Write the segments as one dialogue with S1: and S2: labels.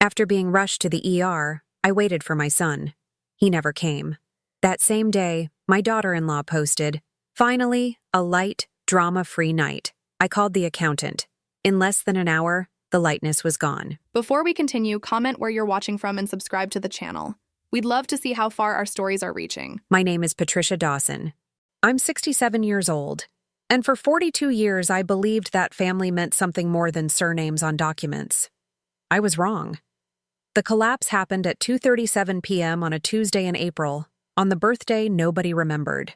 S1: After being rushed to the ER, I waited for my son. He never came. That same day, my daughter-in-law posted, "Finally, a light, drama-free night." I called the accountant. In less than an hour, the lightness was gone.
S2: Before we continue, comment where you're watching from and subscribe to the channel. We'd love to see how far our stories are reaching.
S1: My name is Patricia Dawson. I'm 67 years old, and for 42 years I believed that family meant something more than surnames on documents. I was wrong. The collapse happened at 2:37 p.m. on a Tuesday in April, on the birthday nobody remembered.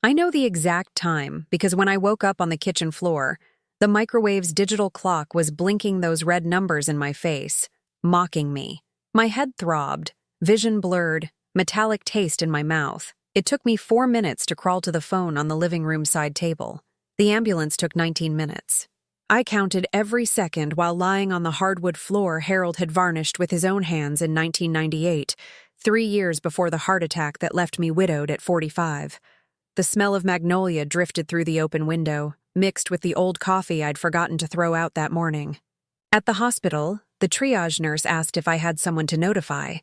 S1: I know the exact time because when I woke up on the kitchen floor, the microwave's digital clock was blinking those red numbers in my face, mocking me. My head throbbed, vision blurred, metallic taste in my mouth. It took me 4 minutes to crawl to the phone on the living room side table. The ambulance took 19 minutes. I counted every second while lying on the hardwood floor Harold had varnished with his own hands in 1998, 3 years before the heart attack that left me widowed at 45. The smell of magnolia drifted through the open window, mixed with the old coffee I'd forgotten to throw out that morning. At the hospital, the triage nurse asked if I had someone to notify.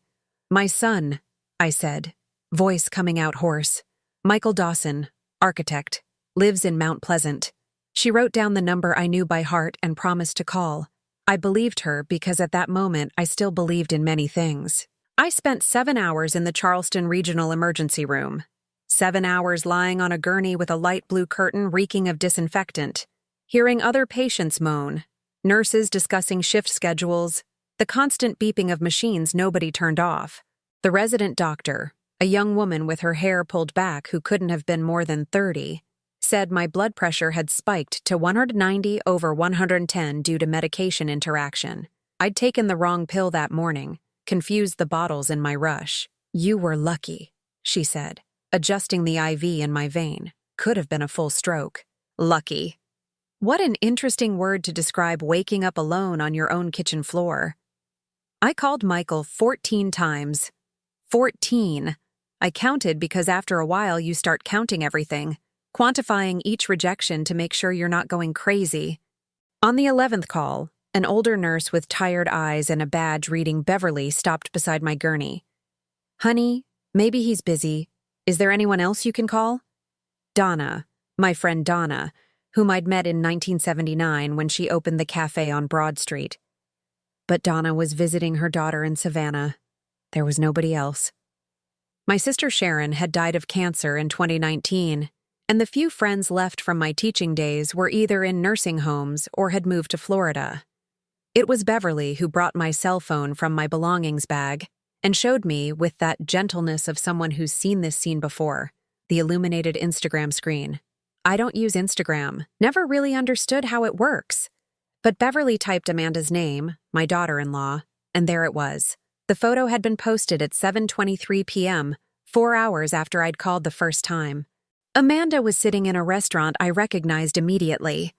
S1: "My son," I said, voice coming out hoarse. "Michael Dawson, architect, lives in Mount Pleasant." She wrote down the number I knew by heart and promised to call. I believed her because at that moment I still believed in many things. I spent 7 hours in the Charleston Regional Emergency Room. 7 hours lying on a gurney with a light blue curtain reeking of disinfectant, hearing other patients moan, nurses discussing shift schedules, the constant beeping of machines nobody turned off. The resident doctor, a young woman with her hair pulled back who couldn't have been more than 30, said my blood pressure had spiked to 190 over 110 due to medication interaction. I'd taken the wrong pill that morning, confused the bottles in my rush. "You were lucky," she said, adjusting the IV in my vein. Could have been a full stroke. Lucky. What an interesting word to describe waking up alone on your own kitchen floor. I called Michael 14 times. 14. I counted because after a while you start counting everything, quantifying each rejection to make sure you're not going crazy. On the 11th call, an older nurse with tired eyes and a badge reading Beverly stopped beside my gurney. "Honey, maybe he's busy. Is there anyone else you can call?" Donna, my friend Donna, whom I'd met in 1979 when she opened the cafe on Broad Street. But Donna was visiting her daughter in Savannah. There was nobody else. My sister Sharon had died of cancer in 2019, and the few friends left from my teaching days were either in nursing homes or had moved to Florida. It was Beverly who brought my cell phone from my belongings bag and showed me, with that gentleness of someone who's seen this scene before, the illuminated Instagram screen. I don't use Instagram, never really understood how it works. But Beverly typed Amanda's name, my daughter-in-law, and there it was. The photo had been posted at 7:23 p.m., 4 hours after I'd called the first time. Amanda was sitting in a restaurant I recognized immediately.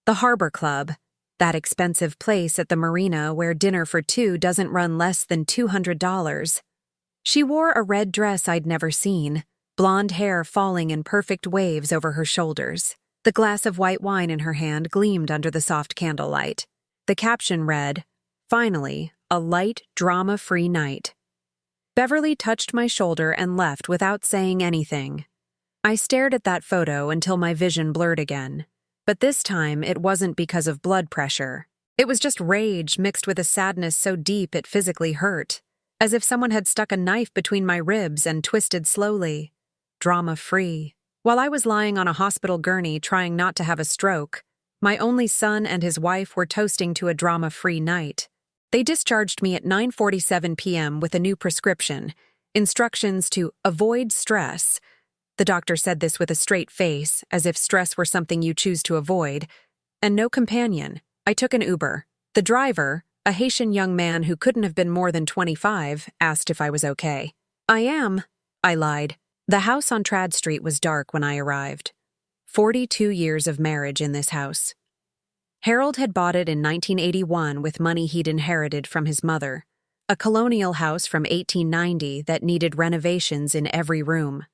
S1: The Harbor Club, that expensive place at the marina where dinner for two doesn't run less than $200. She wore a red dress I'd never seen, blonde hair falling in perfect waves over her shoulders. The glass of white wine in her hand gleamed under the soft candlelight. The caption read, "Finally, a light, drama-free night." Beverly touched my shoulder and left without saying anything. I stared at that photo until my vision blurred again. But this time, it wasn't because of blood pressure. It was just rage mixed with a sadness so deep it physically hurt, as if someone had stuck a knife between my ribs and twisted slowly. Drama-free. While I was lying on a hospital gurney trying not to have a stroke, my only son and his wife were toasting to a drama-free night. They discharged me at 9:47 p.m. with a new prescription, instructions to avoid stress. The doctor said this with a straight face, as if stress were something you choose to avoid, and no companion. I took an Uber. The driver, a Haitian young man who couldn't have been more than 25, asked if I was okay. "I am," I lied. The house on Trad Street was dark when I arrived. 42 years of marriage in this house. Harold had bought it in 1981 with money he'd inherited from his mother, a colonial house from 1890 that needed renovations in every room.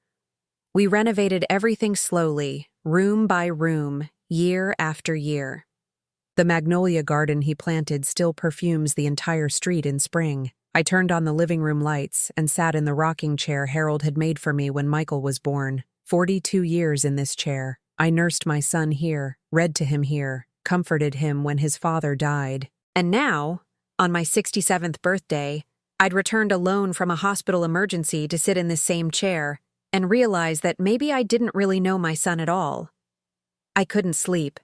S1: We renovated everything slowly, room by room, year after year. The magnolia garden he planted still perfumes the entire street in spring. I turned on the living room lights and sat in the rocking chair Harold had made for me when Michael was born. 42 years in this chair. I nursed my son here, read to him here, comforted him when his father died. And now, on my 67th birthday, I'd returned alone from a hospital emergency to sit in this same chair and realize that maybe I didn't really know my son at all. I couldn't sleep.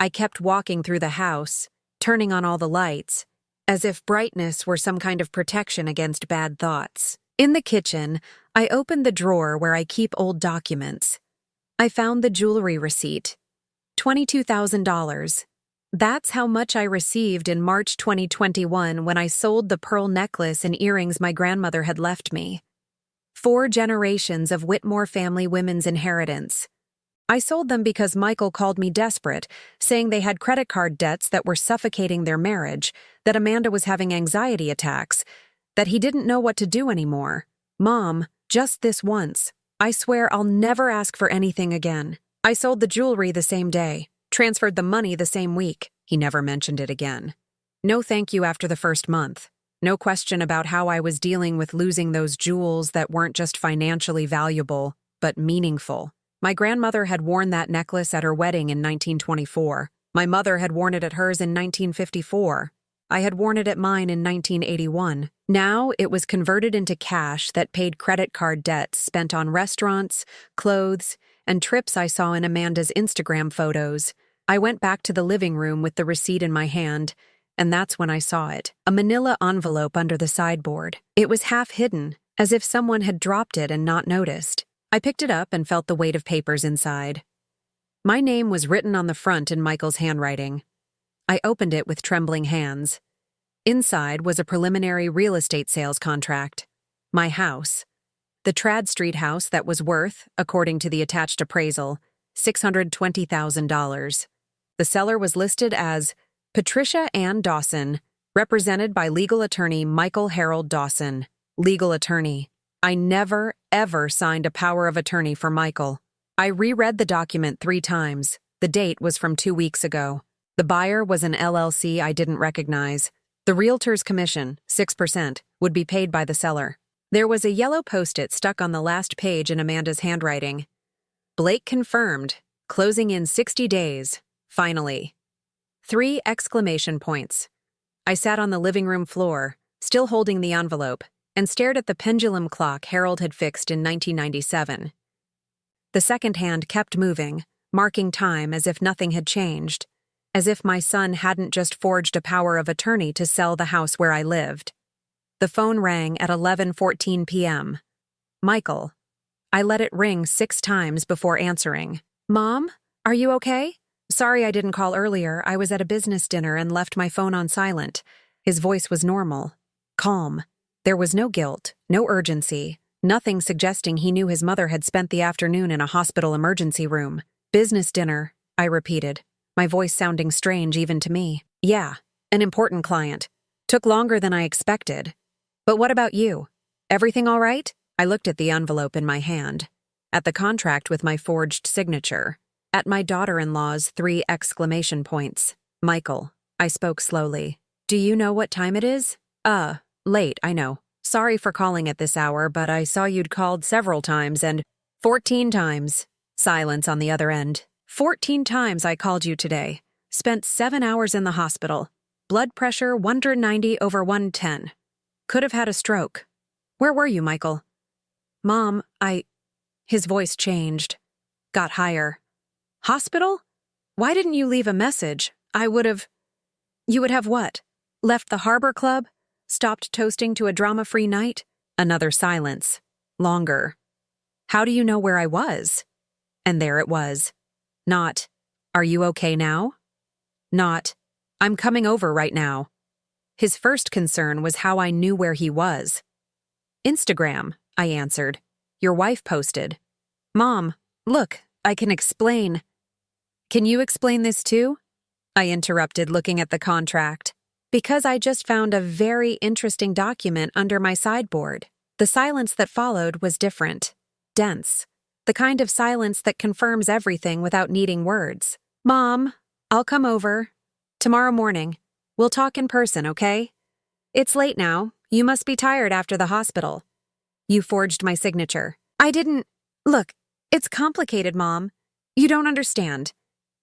S1: I kept walking through the house, turning on all the lights, as if brightness were some kind of protection against bad thoughts. In the kitchen, I opened the drawer where I keep old documents. I found the jewelry receipt. $22,000. That's how much I received in March 2021 when I sold the pearl necklace and earrings my grandmother had left me. 4 generations of Whitmore family women's inheritance. I sold them because Michael called me desperate, saying they had credit card debts that were suffocating their marriage, that Amanda was having anxiety attacks, that he didn't know what to do anymore. Mom, just this once. I swear I'll never ask for anything again. I sold the jewelry the same day, transferred the money the same week. He never mentioned it again. No thank you after the first month. No question about how I was dealing with losing those jewels that weren't just financially valuable, but meaningful. My grandmother had worn that necklace at her wedding in 1924. My mother had worn it at hers in 1954. I had worn it at mine in 1981. Now it was converted into cash that paid credit card debts spent on restaurants, clothes, and trips I saw in Amanda's Instagram photos. I went back to the living room with the receipt in my hand, and that's when I saw it. A manila envelope under the sideboard. It was half hidden, as if someone had dropped it and not noticed. I picked it up and felt the weight of papers inside. My name was written on the front in Michael's handwriting. I opened it with trembling hands. Inside was a preliminary real estate sales contract. My house. The Trad Street house that was worth, according to the attached appraisal, $620,000. The seller was listed as Patricia Ann Dawson, represented by legal attorney Michael Harold Dawson. Legal attorney. I never, ever signed a power of attorney for Michael. I reread the document 3 times. The date was from 2 weeks ago. The buyer was an LLC I didn't recognize. The realtor's commission, 6%, would be paid by the seller. There was a yellow post-it stuck on the last page in Amanda's handwriting. Blake confirmed, closing in 60 days, finally. 3 exclamation points. I sat on the living room floor, still holding the envelope, and stared at the pendulum clock Harold had fixed in 1997. The second hand kept moving, marking time as if nothing had changed, as if my son hadn't just forged a power of attorney to sell the house where I lived. The phone rang at 11:14 p.m. Michael. I let it ring 6 times before answering. Mom, are you okay? Sorry I didn't call earlier. I was at a business dinner and left my phone on silent. His voice was normal, calm. There was no guilt, no urgency, nothing suggesting he knew his mother had spent the afternoon in a hospital emergency room. Business dinner, I repeated, my voice sounding strange even to me. Yeah, an important client. Took longer than I expected. But what about you? Everything all right? I looked at the envelope in my hand, at the contract with my forged signature, at my daughter-in-law's 3 exclamation points. Michael, I spoke slowly. Do you know what time it is? Late, I know. Sorry for calling at this hour, but I saw you'd called several times and 14 times. Silence on the other end. 14 times I called you today. Spent 7 hours in the hospital. Blood pressure 190/110. Could have had a stroke. Where were you, Michael? Mom, His voice changed. Got higher. Hospital? Why didn't you leave a message? You would have what? Left the Harbor Club? Stopped toasting to a drama-free night? Another silence. Longer. How do you know where I was? And there it was. Not, are you okay now? Not, I'm coming over right now. His first concern was how I knew where he was. Instagram, I answered. Your wife posted. Mom, look, I can explain. Can you explain this too? I interrupted, looking at the contract. Because I just found a very interesting document under my sideboard. The silence that followed was different. Dense. The kind of silence that confirms everything without needing words. Mom, I'll come over. Tomorrow morning. We'll talk in person, okay? It's late now. You must be tired after the hospital. You forged my signature. I didn't. Look, it's complicated, Mom. You don't understand.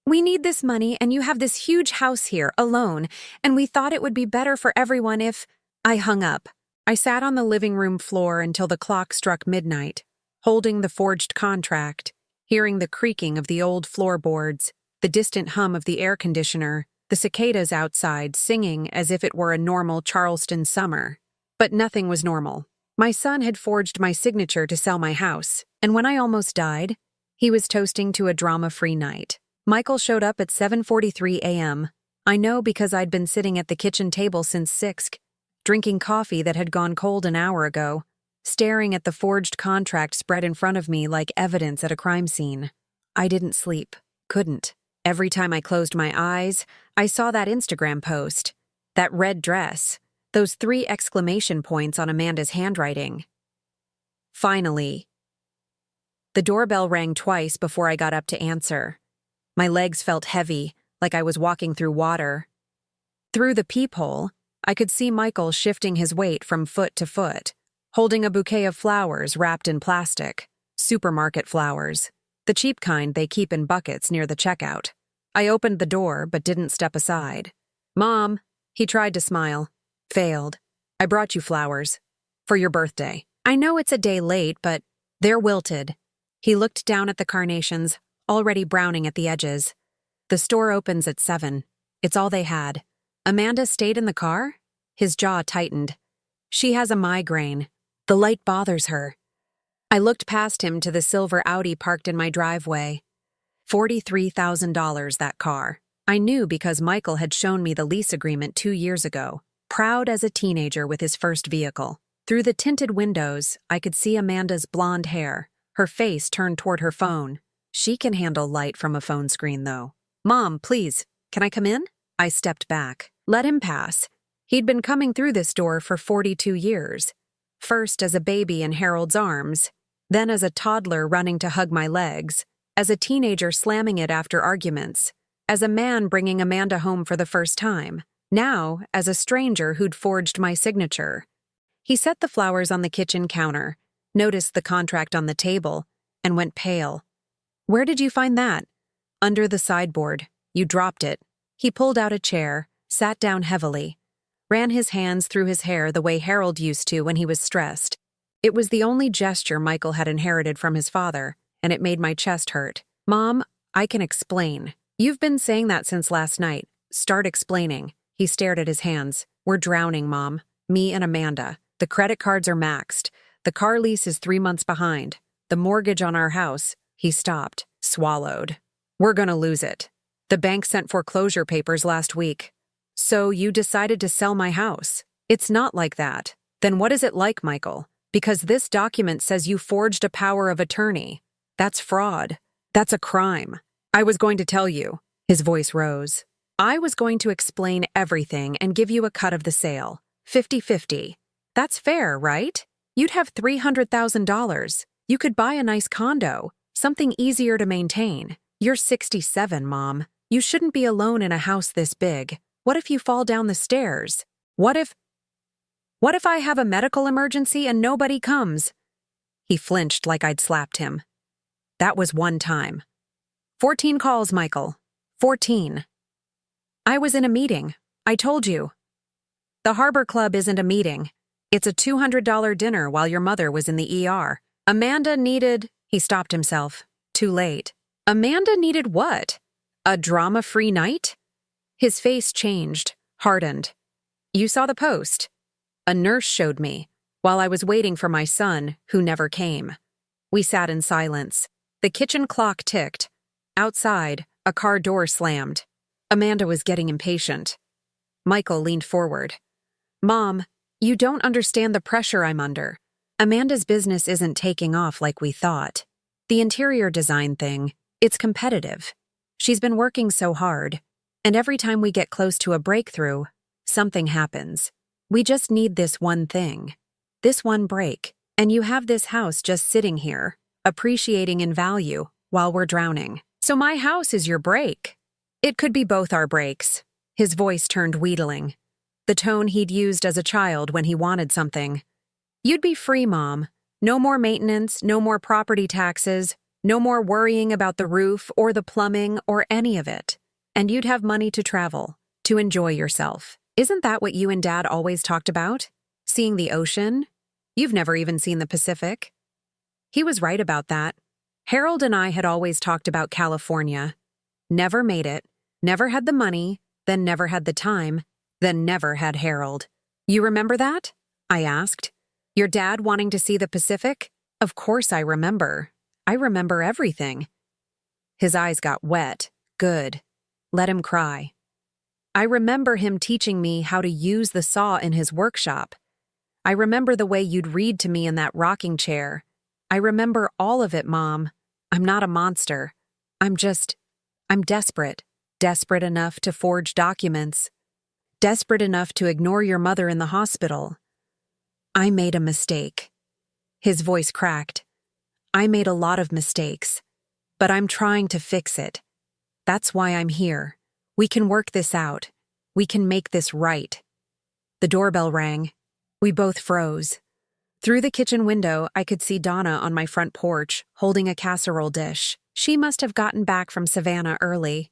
S1: We need this money, and you have this huge house here, alone, and we thought it would be better for everyone if… I hung up. I sat on the living room floor until the clock struck midnight, holding the forged contract, hearing the creaking of the old floorboards, the distant hum of the air conditioner, the cicadas outside singing as if it were a normal Charleston summer. But nothing was normal. My son had forged my signature to sell my house, and when I almost died, he was toasting to a drama-free night. Michael showed up at 7:43 a.m. I know because I'd been sitting at the kitchen table since 6, drinking coffee that had gone cold an hour ago, staring at the forged contract spread in front of me like evidence at a crime scene. I didn't sleep. Couldn't. Every time I closed my eyes, I saw that Instagram post, that red dress, those 3 exclamation points on Amanda's handwriting. Finally. The doorbell rang twice before I got up to answer. My legs felt heavy, like I was walking through water. Through the peephole, I could see Michael shifting his weight from foot to foot, holding a bouquet of flowers wrapped in plastic, supermarket flowers, the cheap kind they keep in buckets near the checkout. I opened the door but didn't step aside. Mom, he tried to smile. Failed. I brought you flowers. For your birthday. I know it's a day late, but they're wilted. He looked down at the carnations, already browning at the edges. The store opens at 7. It's all they had. Amanda stayed in the car? His jaw tightened. She has a migraine. The light bothers her. I looked past him to the silver Audi parked in my driveway. $43,000, that car. I knew because Michael had shown me the lease agreement 2 years ago, proud as a teenager with his first vehicle. Through the tinted windows, I could see Amanda's blonde hair, her face turned toward her phone. She can handle light from a phone screen, though. Mom, please, can I come in? I stepped back. Let him pass. He'd been coming through this door for 42 years. First as a baby in Harold's arms, then as a toddler running to hug my legs, as a teenager slamming it after arguments, as a man bringing Amanda home for the first time, now as a stranger who'd forged my signature. He set the flowers on the kitchen counter, noticed the contract on the table, and went pale. Where did you find that? Under the sideboard. You dropped it. He pulled out a chair, sat down heavily, ran his hands through his hair the way Harold used to when he was stressed. It was the only gesture Michael had inherited from his father, and it made my chest hurt. Mom, I can explain. You've been saying that since last night. Start explaining. He stared at his hands. We're drowning, Mom. Me and Amanda. The credit cards are maxed. The car lease is 3 months behind. The mortgage on our house. He stopped, swallowed. We're gonna lose it. The bank sent foreclosure papers last week. So you decided to sell my house. It's not like that. Then what is it like, Michael? Because this document says you forged a power of attorney. That's fraud. That's a crime. I was going to tell you. His voice rose. I was going to explain everything and give you a cut of the sale. 50-50. That's fair, right? You'd have $300,000. You could buy a nice condo. Something easier to maintain. You're 67, Mom. You shouldn't be alone in a house this big. What if you fall down the stairs? What if I have a medical emergency and nobody comes? He flinched like I'd slapped him. That was one time. 14 calls, Michael. 14. I was in a meeting. I told you. The Harbor Club isn't a meeting. It's a $200 dinner while your mother was in the ER. Amanda needed… He stopped himself. Too late. Amanda needed what? A drama-free night? His face changed, hardened. You saw the post. A nurse showed me, while I was waiting for my son, who never came. We sat in silence. The kitchen clock ticked. Outside, a car door slammed. Amanda was getting impatient. Michael leaned forward. Mom, you don't understand the pressure I'm under. Amanda's business isn't taking off like we thought. The interior design thing, it's competitive. She's been working so hard, and every time we get close to a breakthrough, something happens. We just need this one thing, this one break, and you have this house just sitting here, appreciating in value while we're drowning. So my house is your break. It could be both our breaks. His voice turned wheedling, the tone he'd used as a child when he wanted something. "You'd be free, Mom. No more maintenance, no more property taxes, no more worrying about the roof or the plumbing or any of it. And you'd have money to travel, to enjoy yourself. Isn't that what you and Dad always talked about? Seeing the ocean? You've never even seen the Pacific." He was right about that. Harold and I had always talked about California. Never made it, never had the money, then never had the time, then never had Harold. "You remember that?" I asked. "Your dad wanting to see the Pacific?" "Of course I remember. I remember everything." His eyes got wet. Good. Let him cry. "I remember him teaching me how to use the saw in his workshop. I remember the way you'd read to me in that rocking chair. I remember all of it, Mom. I'm not a monster. I'm desperate. Desperate enough to forge documents. Desperate enough to ignore your mother in the hospital. I made a mistake." His voice cracked. "I made a lot of mistakes, but I'm trying to fix it. That's why I'm here. We can work this out. We can make this right." The doorbell rang. We both froze. Through the kitchen window, I could see Donna on my front porch, holding a casserole dish. She must have gotten back from Savannah early.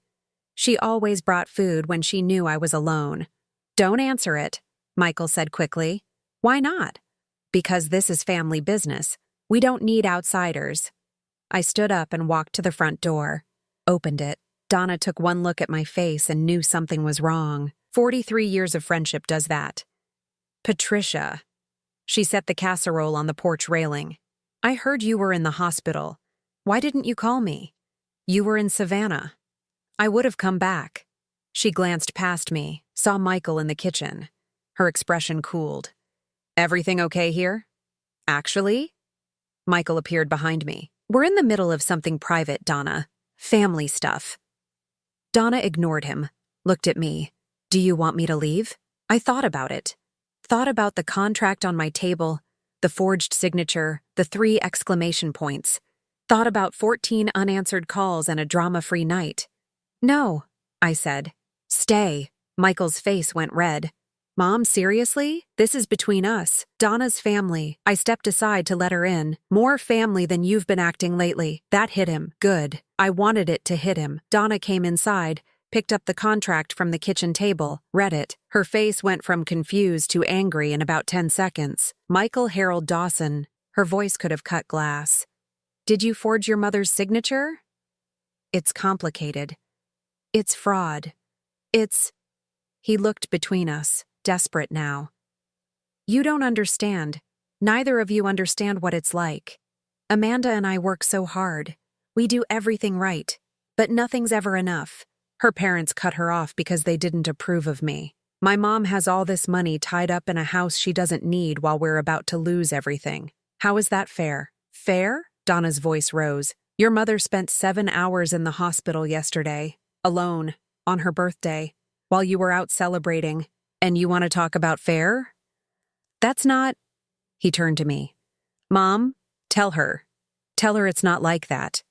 S1: She always brought food when she knew I was alone. "Don't answer it," Michael said quickly. "Why not?" "Because this is family business. We don't need outsiders." I stood up and walked to the front door. Opened it. Donna took one look at my face and knew something was wrong. 43 years of friendship does that. "Patricia." She set the casserole on the porch railing. "I heard you were in the hospital. Why didn't you call me? You were in Savannah. I would have come back." She glanced past me, saw Michael in the kitchen. Her expression cooled. "Everything okay here?" "Actually?" Michael appeared behind me. "We're in the middle of something private, Donna. Family stuff." Donna ignored him, looked at me. "Do you want me to leave?" I thought about it. Thought about the contract on my table, the forged signature, the 3 exclamation points. Thought about 14 unanswered calls and a drama-free night. "No," I said. "Stay." Michael's face went red. "Mom, seriously? This is between us. Donna's family." I stepped aside to let her in. "More family than you've been acting lately." That hit him. Good. I wanted it to hit him. Donna came inside, picked up the contract from the kitchen table, read it. Her face went from confused to angry in about 10 seconds. "Michael Harold Dawson." Her voice could have cut glass. "Did you forge your mother's signature?" "It's complicated. It's fraud. It's—" He looked between us, desperate now. "You don't understand. Neither of you understand what it's like. Amanda and I work so hard. We do everything right. But nothing's ever enough. Her parents cut her off because they didn't approve of me. My mom has all this money tied up in a house she doesn't need while we're about to lose everything. How is that fair?" "Fair?" Donna's voice rose. "Your mother spent 7 hours in the hospital yesterday, alone, on her birthday, while you were out celebrating, and you want to talk about fair? That's not—" He turned to me. "Mom, tell her. Tell her it's not like that."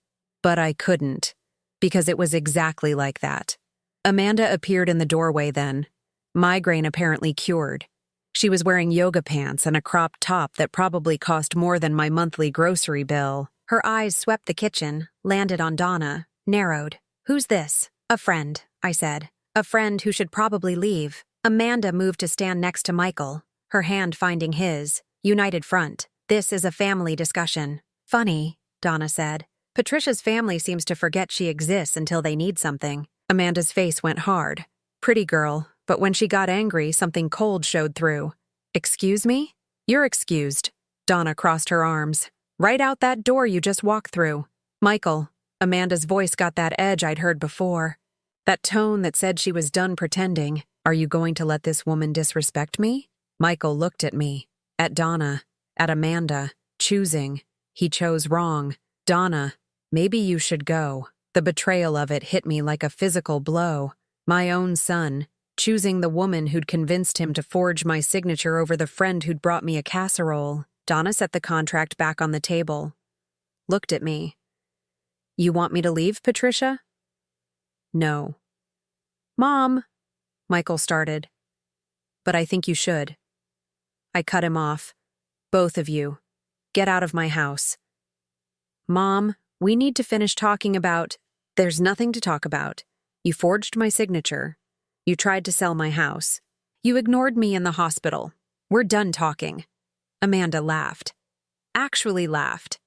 S1: But I couldn't, because it was exactly like that. Amanda appeared in the doorway then, migraine apparently cured. She was wearing yoga pants and a cropped top that probably cost more than my monthly grocery bill. Her eyes swept the kitchen, landed on Donna, narrowed. "Who's this?" "A friend," I said. "A friend who should probably leave." Amanda moved to stand next to Michael, her hand finding his. United front. "This is a family discussion." "Funny," Donna said. "Patricia's family seems to forget she exists until they need something." Amanda's face went hard. Pretty girl, but when she got angry, something cold showed through. "Excuse me?" "You're excused." Donna crossed her arms. "Right out that door you just walked through." "Michael." Amanda's voice got that edge I'd heard before. That tone that said she was done pretending. "Are you going to let this woman disrespect me?" Michael looked at me, at Donna, at Amanda, choosing. He chose wrong. "Donna, maybe you should go." The betrayal of it hit me like a physical blow. My own son, choosing the woman who'd convinced him to forge my signature over the friend who'd brought me a casserole. Donna set the contract back on the table. Looked at me. "You want me to leave, Patricia?" "No." "Mom." Michael started. But I think you should. I cut him off. Both of you. Get out of my house. Mom, we need to finish talking about— There's nothing to talk about. You forged my signature. You tried to sell my house. You ignored me in the hospital. We're done talking. Amanda laughed. Actually laughed.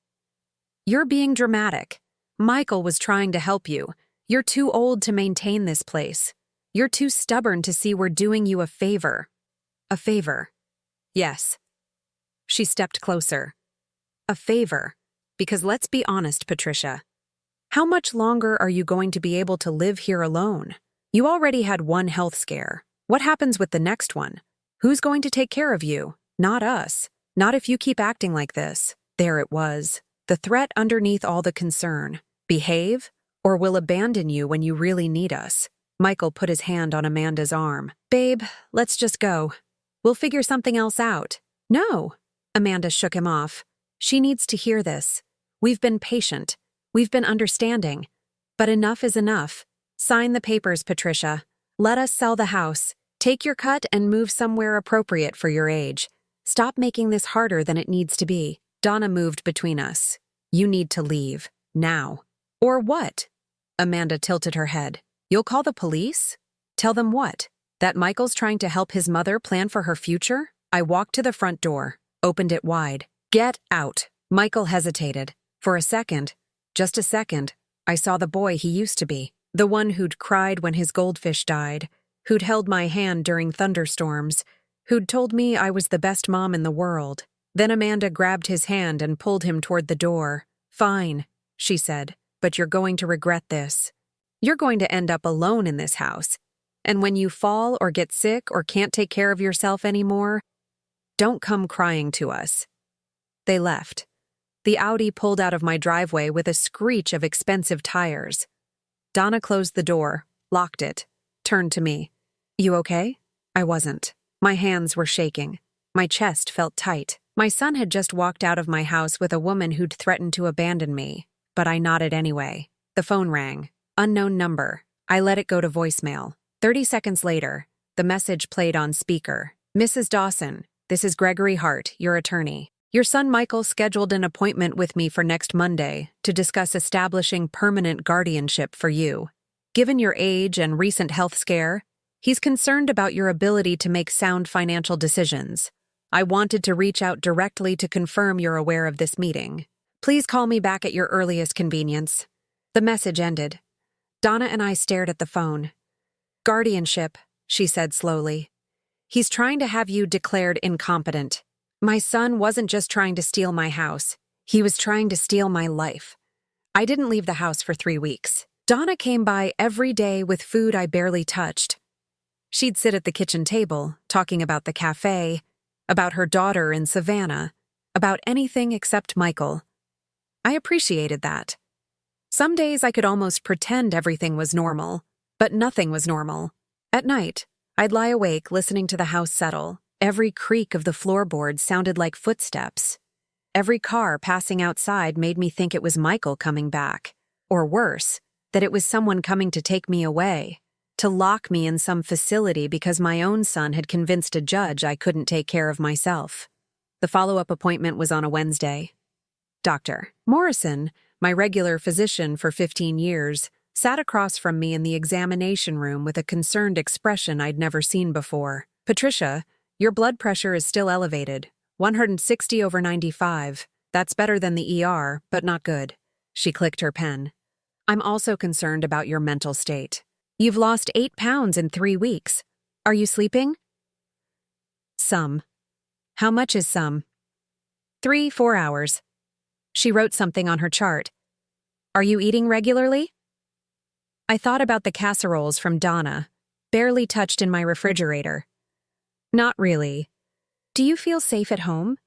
S1: You're being dramatic. Michael was trying to help you. You're too old to maintain this place. You're too stubborn to see we're doing you a favor. A favor. Yes. She stepped closer. A favor. Because let's be honest, Patricia. How much longer are you going to be able to live here alone? You already had one health scare. What happens with the next one? Who's going to take care of you? Not us. Not if you keep acting like this. There it was. The threat underneath all the concern. Behave, or we'll abandon you when you really need us. Michael put his hand on Amanda's arm. Babe, let's just go. We'll figure something else out. No. Amanda shook him off. She needs to hear this. We've been patient. We've been understanding. But enough is enough. Sign the papers, Patricia. Let us sell the house. Take your cut and move somewhere appropriate for your age. Stop making this harder than it needs to be. Donna moved between us. You need to leave. Now. Or what? Amanda tilted her head. You'll call the police? Tell them what? That Michael's trying to help his mother plan for her future? I walked to the front door, opened it wide. Get out. Michael hesitated. For a second, just a second, I saw the boy he used to be. The one who'd cried when his goldfish died, who'd held my hand during thunderstorms, who'd told me I was the best mom in the world. Then Amanda grabbed his hand and pulled him toward the door. Fine, she said, but you're going to regret this. You're going to end up alone in this house. And when you fall or get sick or can't take care of yourself anymore, don't come crying to us. They left. The Audi pulled out of my driveway with a screech of expensive tires. Donna closed the door, locked it, turned to me. You okay? I wasn't. My hands were shaking. My chest felt tight. My son had just walked out of my house with a woman who'd threatened to abandon me, but I nodded anyway. The phone rang. Unknown number. I let it go to voicemail. 30 seconds later, the message played on speaker. Mrs. Dawson, this is Gregory Hart, your attorney. Your son Michael scheduled an appointment with me for next Monday to discuss establishing permanent guardianship for you. Given your age and recent health scare, he's concerned about your ability to make sound financial decisions. I wanted to reach out directly to confirm you're aware of this meeting. Please call me back at your earliest convenience. The message ended. Donna and I stared at the phone. Guardianship, she said slowly. He's trying to have you declared incompetent. My son wasn't just trying to steal my house. He was trying to steal my life. I didn't leave the house for 3 weeks. Donna came by every day with food I barely touched. She'd sit at the kitchen table, talking about the cafe, about her daughter in Savannah, about anything except Michael. I appreciated that. Some days I could almost pretend everything was normal, but nothing was normal. At night, I'd lie awake listening to the house settle. Every creak of the floorboards sounded like footsteps. Every car passing outside made me think it was Michael coming back. Or worse, that it was someone coming to take me away, to lock me in some facility because my own son had convinced a judge I couldn't take care of myself. The follow-up appointment was on a Wednesday. Dr. Morrison, my regular physician for 15 years, sat across from me in the examination room with a concerned expression I'd never seen before. Patricia, your blood pressure is still elevated, 160/95. That's better than the ER, but not good. She clicked her pen. I'm also concerned about your mental state. You've lost 8 pounds in 3 weeks. Are you sleeping? Some. How much is some? 3-4 hours. She wrote something on her chart. Are you eating regularly? I thought about the casseroles from Donna, barely touched in my refrigerator. Not really. Do you feel safe at home?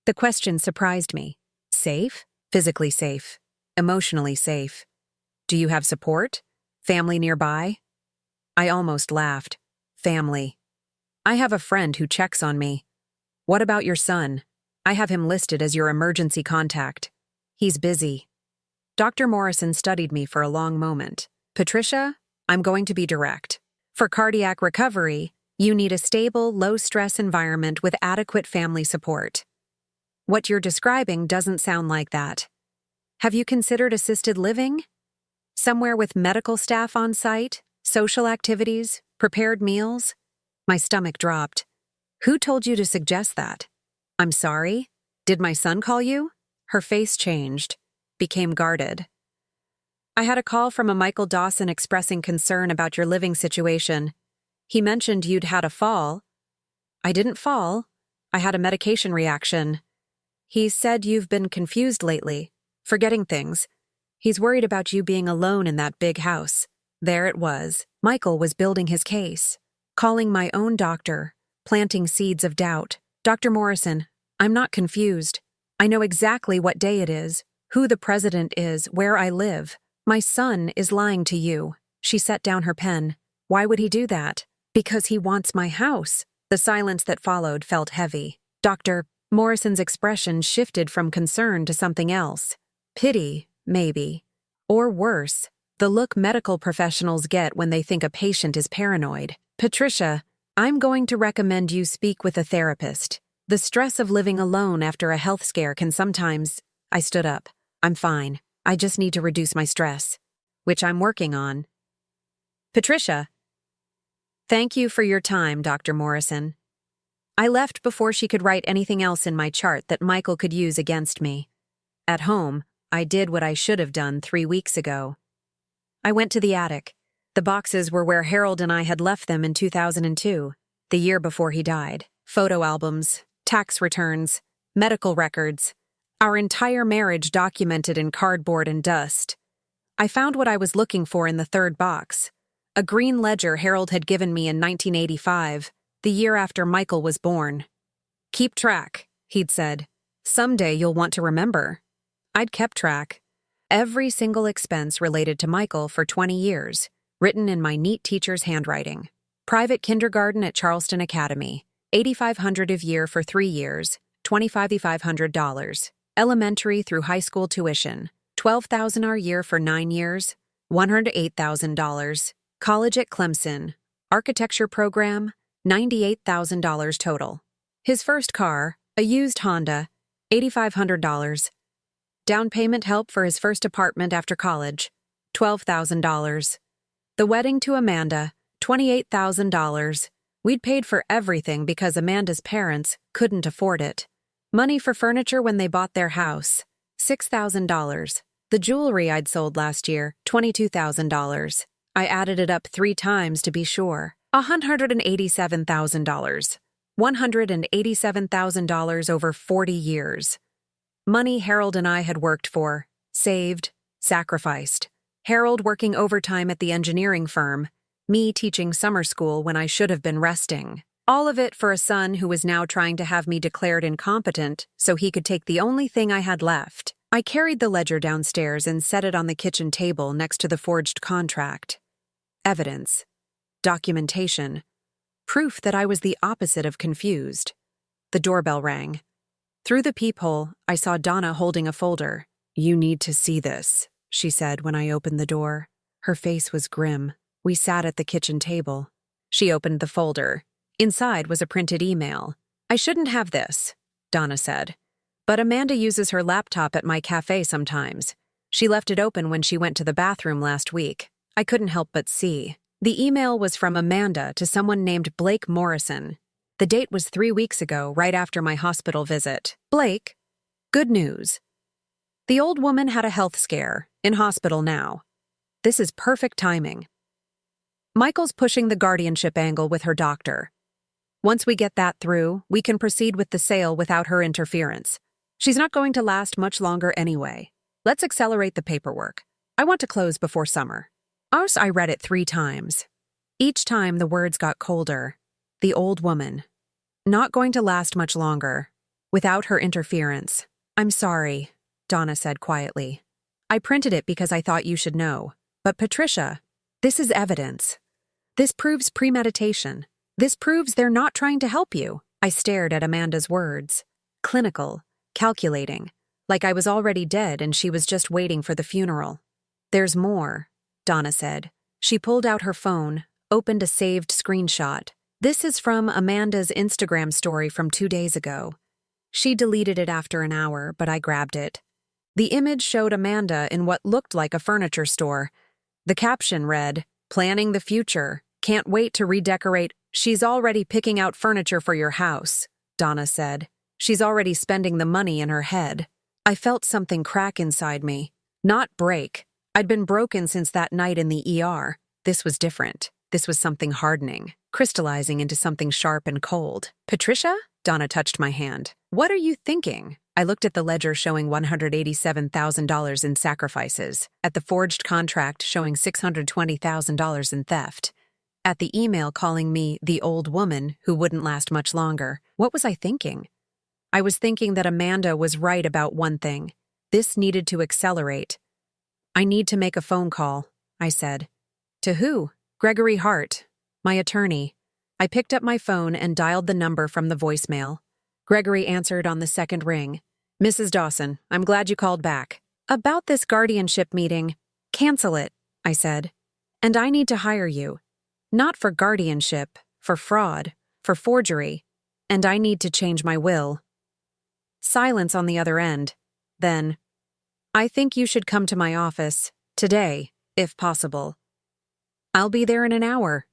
S1: The question surprised me. Safe? Physically safe. Emotionally safe. Do you have support? Family nearby? I almost laughed. Family. I have a friend who checks on me. What about your son? I have him listed as your emergency contact. He's busy. Dr. Morrison studied me for a long moment. Patricia, I'm going to be direct. For cardiac recovery, you need a stable, low-stress environment with adequate family support. What you're describing doesn't sound like that. Have you considered assisted living? Somewhere with medical staff on site, social activities, prepared meals? My stomach dropped. Who told you to suggest that? I'm sorry? Did my son call you? Her face changed, became guarded. I had a call from a Michael Dawson expressing concern about your living situation. He mentioned you'd had a fall. I didn't fall. I had a medication reaction. He said you've been confused lately, forgetting things. He's worried about you being alone in that big house. There it was. Michael was building his case, calling my own doctor, planting seeds of doubt. Dr. Morrison, I'm not confused. I know exactly what day it is, who the president is, where I live. My son is lying to you. She set down her pen. Why would he do that? Because he wants my house. The silence that followed felt heavy. Dr. Morrison's expression shifted from concern to something else. Pity, maybe. Or worse, the look medical professionals get when they think a patient is paranoid. Patricia, I'm going to recommend you speak with a therapist. The stress of living alone after a health scare can sometimes... I stood up. I'm fine. I just need to reduce my stress, which I'm working on. Patricia. Thank you for your time, Dr. Morrison. I left before she could write anything else in my chart that Michael could use against me. At home, I did what I should have done 3 weeks ago. I went to the attic. The boxes were where Harold and I had left them in 2002, the year before he died. Photo albums, tax returns, medical records, our entire marriage documented in cardboard and dust. I found what I was looking for in the third box, a green ledger Harold had given me in 1985, the year after Michael was born. Keep track, he'd said. Someday you'll want to remember. I'd kept track. Every single expense related to Michael for 20 years, written in my neat teacher's handwriting. Private kindergarten at Charleston Academy, $8,500 a year for 3 years, $2,500. Elementary through high school tuition, $12,000 a year for 9 years, $108,000. College at Clemson, architecture program, $98,000 total. His first car, a used Honda, $8,500. Down payment help for his first apartment after college, $12,000. The wedding to Amanda, $28,000. We'd paid for everything because Amanda's parents couldn't afford it. Money for furniture when they bought their house, $6,000. The jewelry I'd sold last year, $22,000. I added it up 3 times to be sure. $187,000. $187,000 over 40 years. Money Harold and I had worked for, saved, sacrificed. Harold working overtime at the engineering firm, me teaching summer school when I should have been resting. All of it for a son who was now trying to have me declared incompetent so he could take the only thing I had left. I carried the ledger downstairs and set it on the kitchen table next to the forged contract. Evidence. Documentation. Proof that I was the opposite of confused. The doorbell rang. Through the peephole, I saw Donna holding a folder. "You need to see this," she said when I opened the door. Her face was grim. We sat at the kitchen table. She opened the folder. Inside was a printed email. "I shouldn't have this," Donna said. "But Amanda uses her laptop at my cafe sometimes. She left it open when she went to the bathroom last week. I couldn't help but see." The email was from Amanda to someone named Blake Morrison. The date was 3 weeks ago, right after my hospital visit. "Blake, good news. The old woman had a health scare, in hospital now. This is perfect timing. Michael's pushing the guardianship angle with her doctor. Once we get that through, we can proceed with the sale without her interference. She's not going to last much longer anyway. Let's accelerate the paperwork. I want to close before summer." I read it 3 times. Each time the words got colder. The old woman. Not going to last much longer. Without her interference. "I'm sorry," Donna said quietly. "I printed it because I thought you should know. But Patricia, this is evidence. This proves premeditation. This proves they're not trying to help you." I stared at Amanda's words. Clinical, calculating, like I was already dead and she was just waiting for the funeral. "There's more," Donna said. She pulled out her phone, opened a saved screenshot. This is from Amanda's Instagram story from 2 days ago. She deleted it after an hour, but I grabbed it. The image showed Amanda in what looked like a furniture store. The caption read, "Planning the future. Can't wait to redecorate. She's already picking out furniture for your house," Donna said. "She's already spending the money in her head." I felt something crack inside me. Not break. I'd been broken since that night in the ER. This was different. This was something hardening, crystallizing into something sharp and cold. "Patricia?" Donna touched my hand. "What are you thinking?" I looked at the ledger showing $187,000 in sacrifices, at the forged contract showing $620,000 in theft, at the email calling me the old woman who wouldn't last much longer. What was I thinking? I was thinking that Amanda was right about one thing. This needed to accelerate. "I need to make a phone call," I said. "To who?" "Gregory Hart, my attorney." I picked up my phone and dialed the number from the voicemail. Gregory answered on the second ring. "Mrs. Dawson, I'm glad you called back." "About this guardianship meeting. Cancel it," I said. "And I need to hire you. Not for guardianship, for fraud, for forgery. And I need to change my will." Silence on the other end. Then, "I think you should come to my office, today, if possible." "I'll be there in an hour."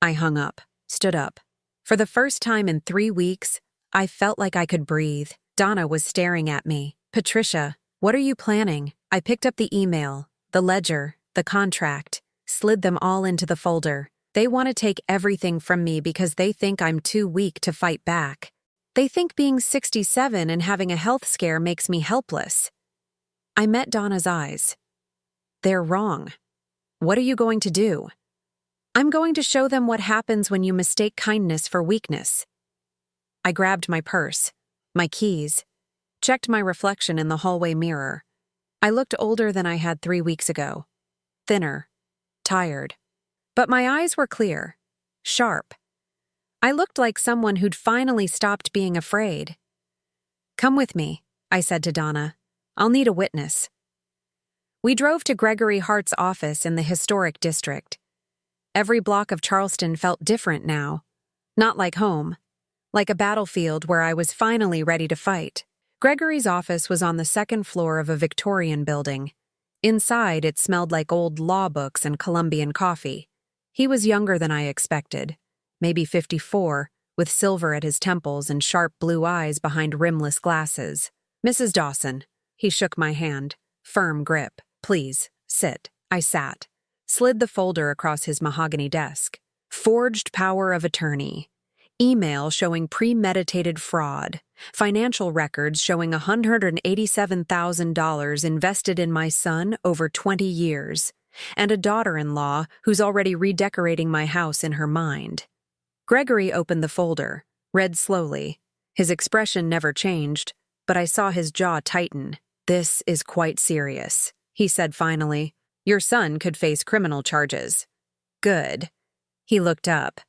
S1: I hung up, stood up. For the first time in 3 weeks, I felt like I could breathe. Donna was staring at me. "Patricia, what are you planning?" I picked up the email, the ledger, the contract, slid them all into the folder. They want to take everything from me because they think I'm too weak to fight back. They think being 67 and having a health scare makes me helpless. I met Donna's eyes. "They're wrong. What are you going to do?" "I'm going to show them what happens when you mistake kindness for weakness." I grabbed my purse, my keys, checked my reflection in the hallway mirror. I looked older than I had 3 weeks ago. Thinner, tired. But my eyes were clear, sharp. I looked like someone who'd finally stopped being afraid. "Come with me," I said to Donna. "I'll need a witness." We drove to Gregory Hart's office in the historic district. Every block of Charleston felt different now. Not like home. Like a battlefield where I was finally ready to fight. Gregory's office was on the second floor of a Victorian building. Inside, it smelled like old law books and Colombian coffee. He was younger than I expected, maybe 54, with silver at his temples and sharp blue eyes behind rimless glasses. "Mrs. Dawson." He shook my hand. Firm grip. "Please, sit." I sat. Slid the folder across his mahogany desk. Forged power of attorney. Email showing premeditated fraud. Financial records showing $187,000 invested in my son over 20 years. And a daughter-in-law who's already redecorating my house in her mind. Gregory opened the folder, read slowly. His expression never changed, but I saw his jaw tighten. "This is quite serious," he said finally. "Your son could face criminal charges." "Good." He looked up.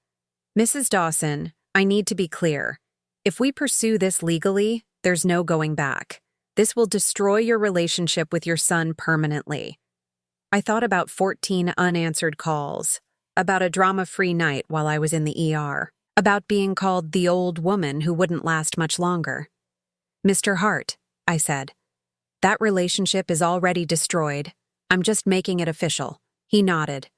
S1: "Mrs. Dawson, I need to be clear. If we pursue this legally, there's no going back. This will destroy your relationship with your son permanently." I thought about 14 unanswered calls, about a drama-free night while I was in the ER, about being called the old woman who wouldn't last much longer. "Mr. Hart," I said, "that relationship is already destroyed. I'm just making it official." He nodded,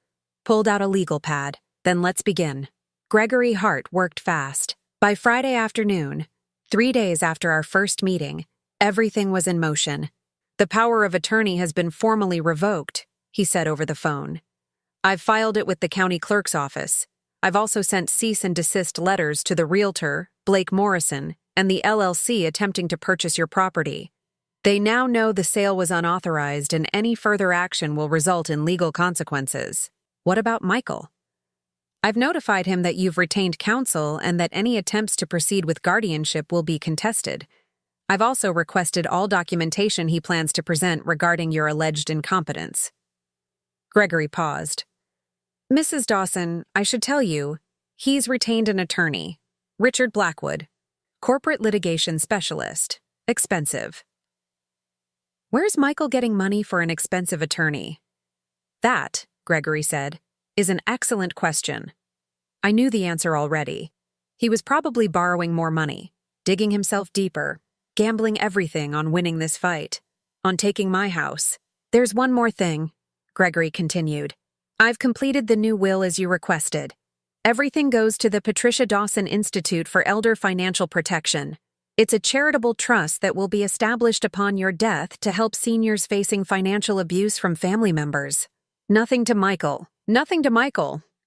S1: pulled out a legal pad. "Then let's begin." Gregory Hart worked fast. By Friday afternoon, 3 days after our first meeting, everything was in motion. "The power of attorney has been formally revoked," he said over the phone. "I've filed it with the county clerk's office. I've also sent cease and desist letters to the realtor, Blake Morrison, and the LLC attempting to purchase your property. They now know the sale was unauthorized and any further action will result in legal consequences." "What about Michael?" "I've notified him that you've retained counsel and that any attempts to proceed with guardianship will be contested. I've also requested all documentation he plans to present regarding your alleged incompetence." Gregory paused. "Mrs. Dawson, I should tell you, he's retained an attorney, Richard Blackwood, corporate litigation specialist, expensive." "Where's Michael getting money for an expensive attorney?" "That," Gregory said, is an excellent question. I knew the answer already. He was probably borrowing more money, digging himself deeper, gambling everything on winning this fight, on taking my house. There's one more thing, Gregory continued. I've completed the new will as you requested. Everything goes to the Patricia Dawson Institute for Elder Financial Protection. It's a charitable trust that will be established upon your death to help seniors facing financial abuse from family members. Nothing to Michael,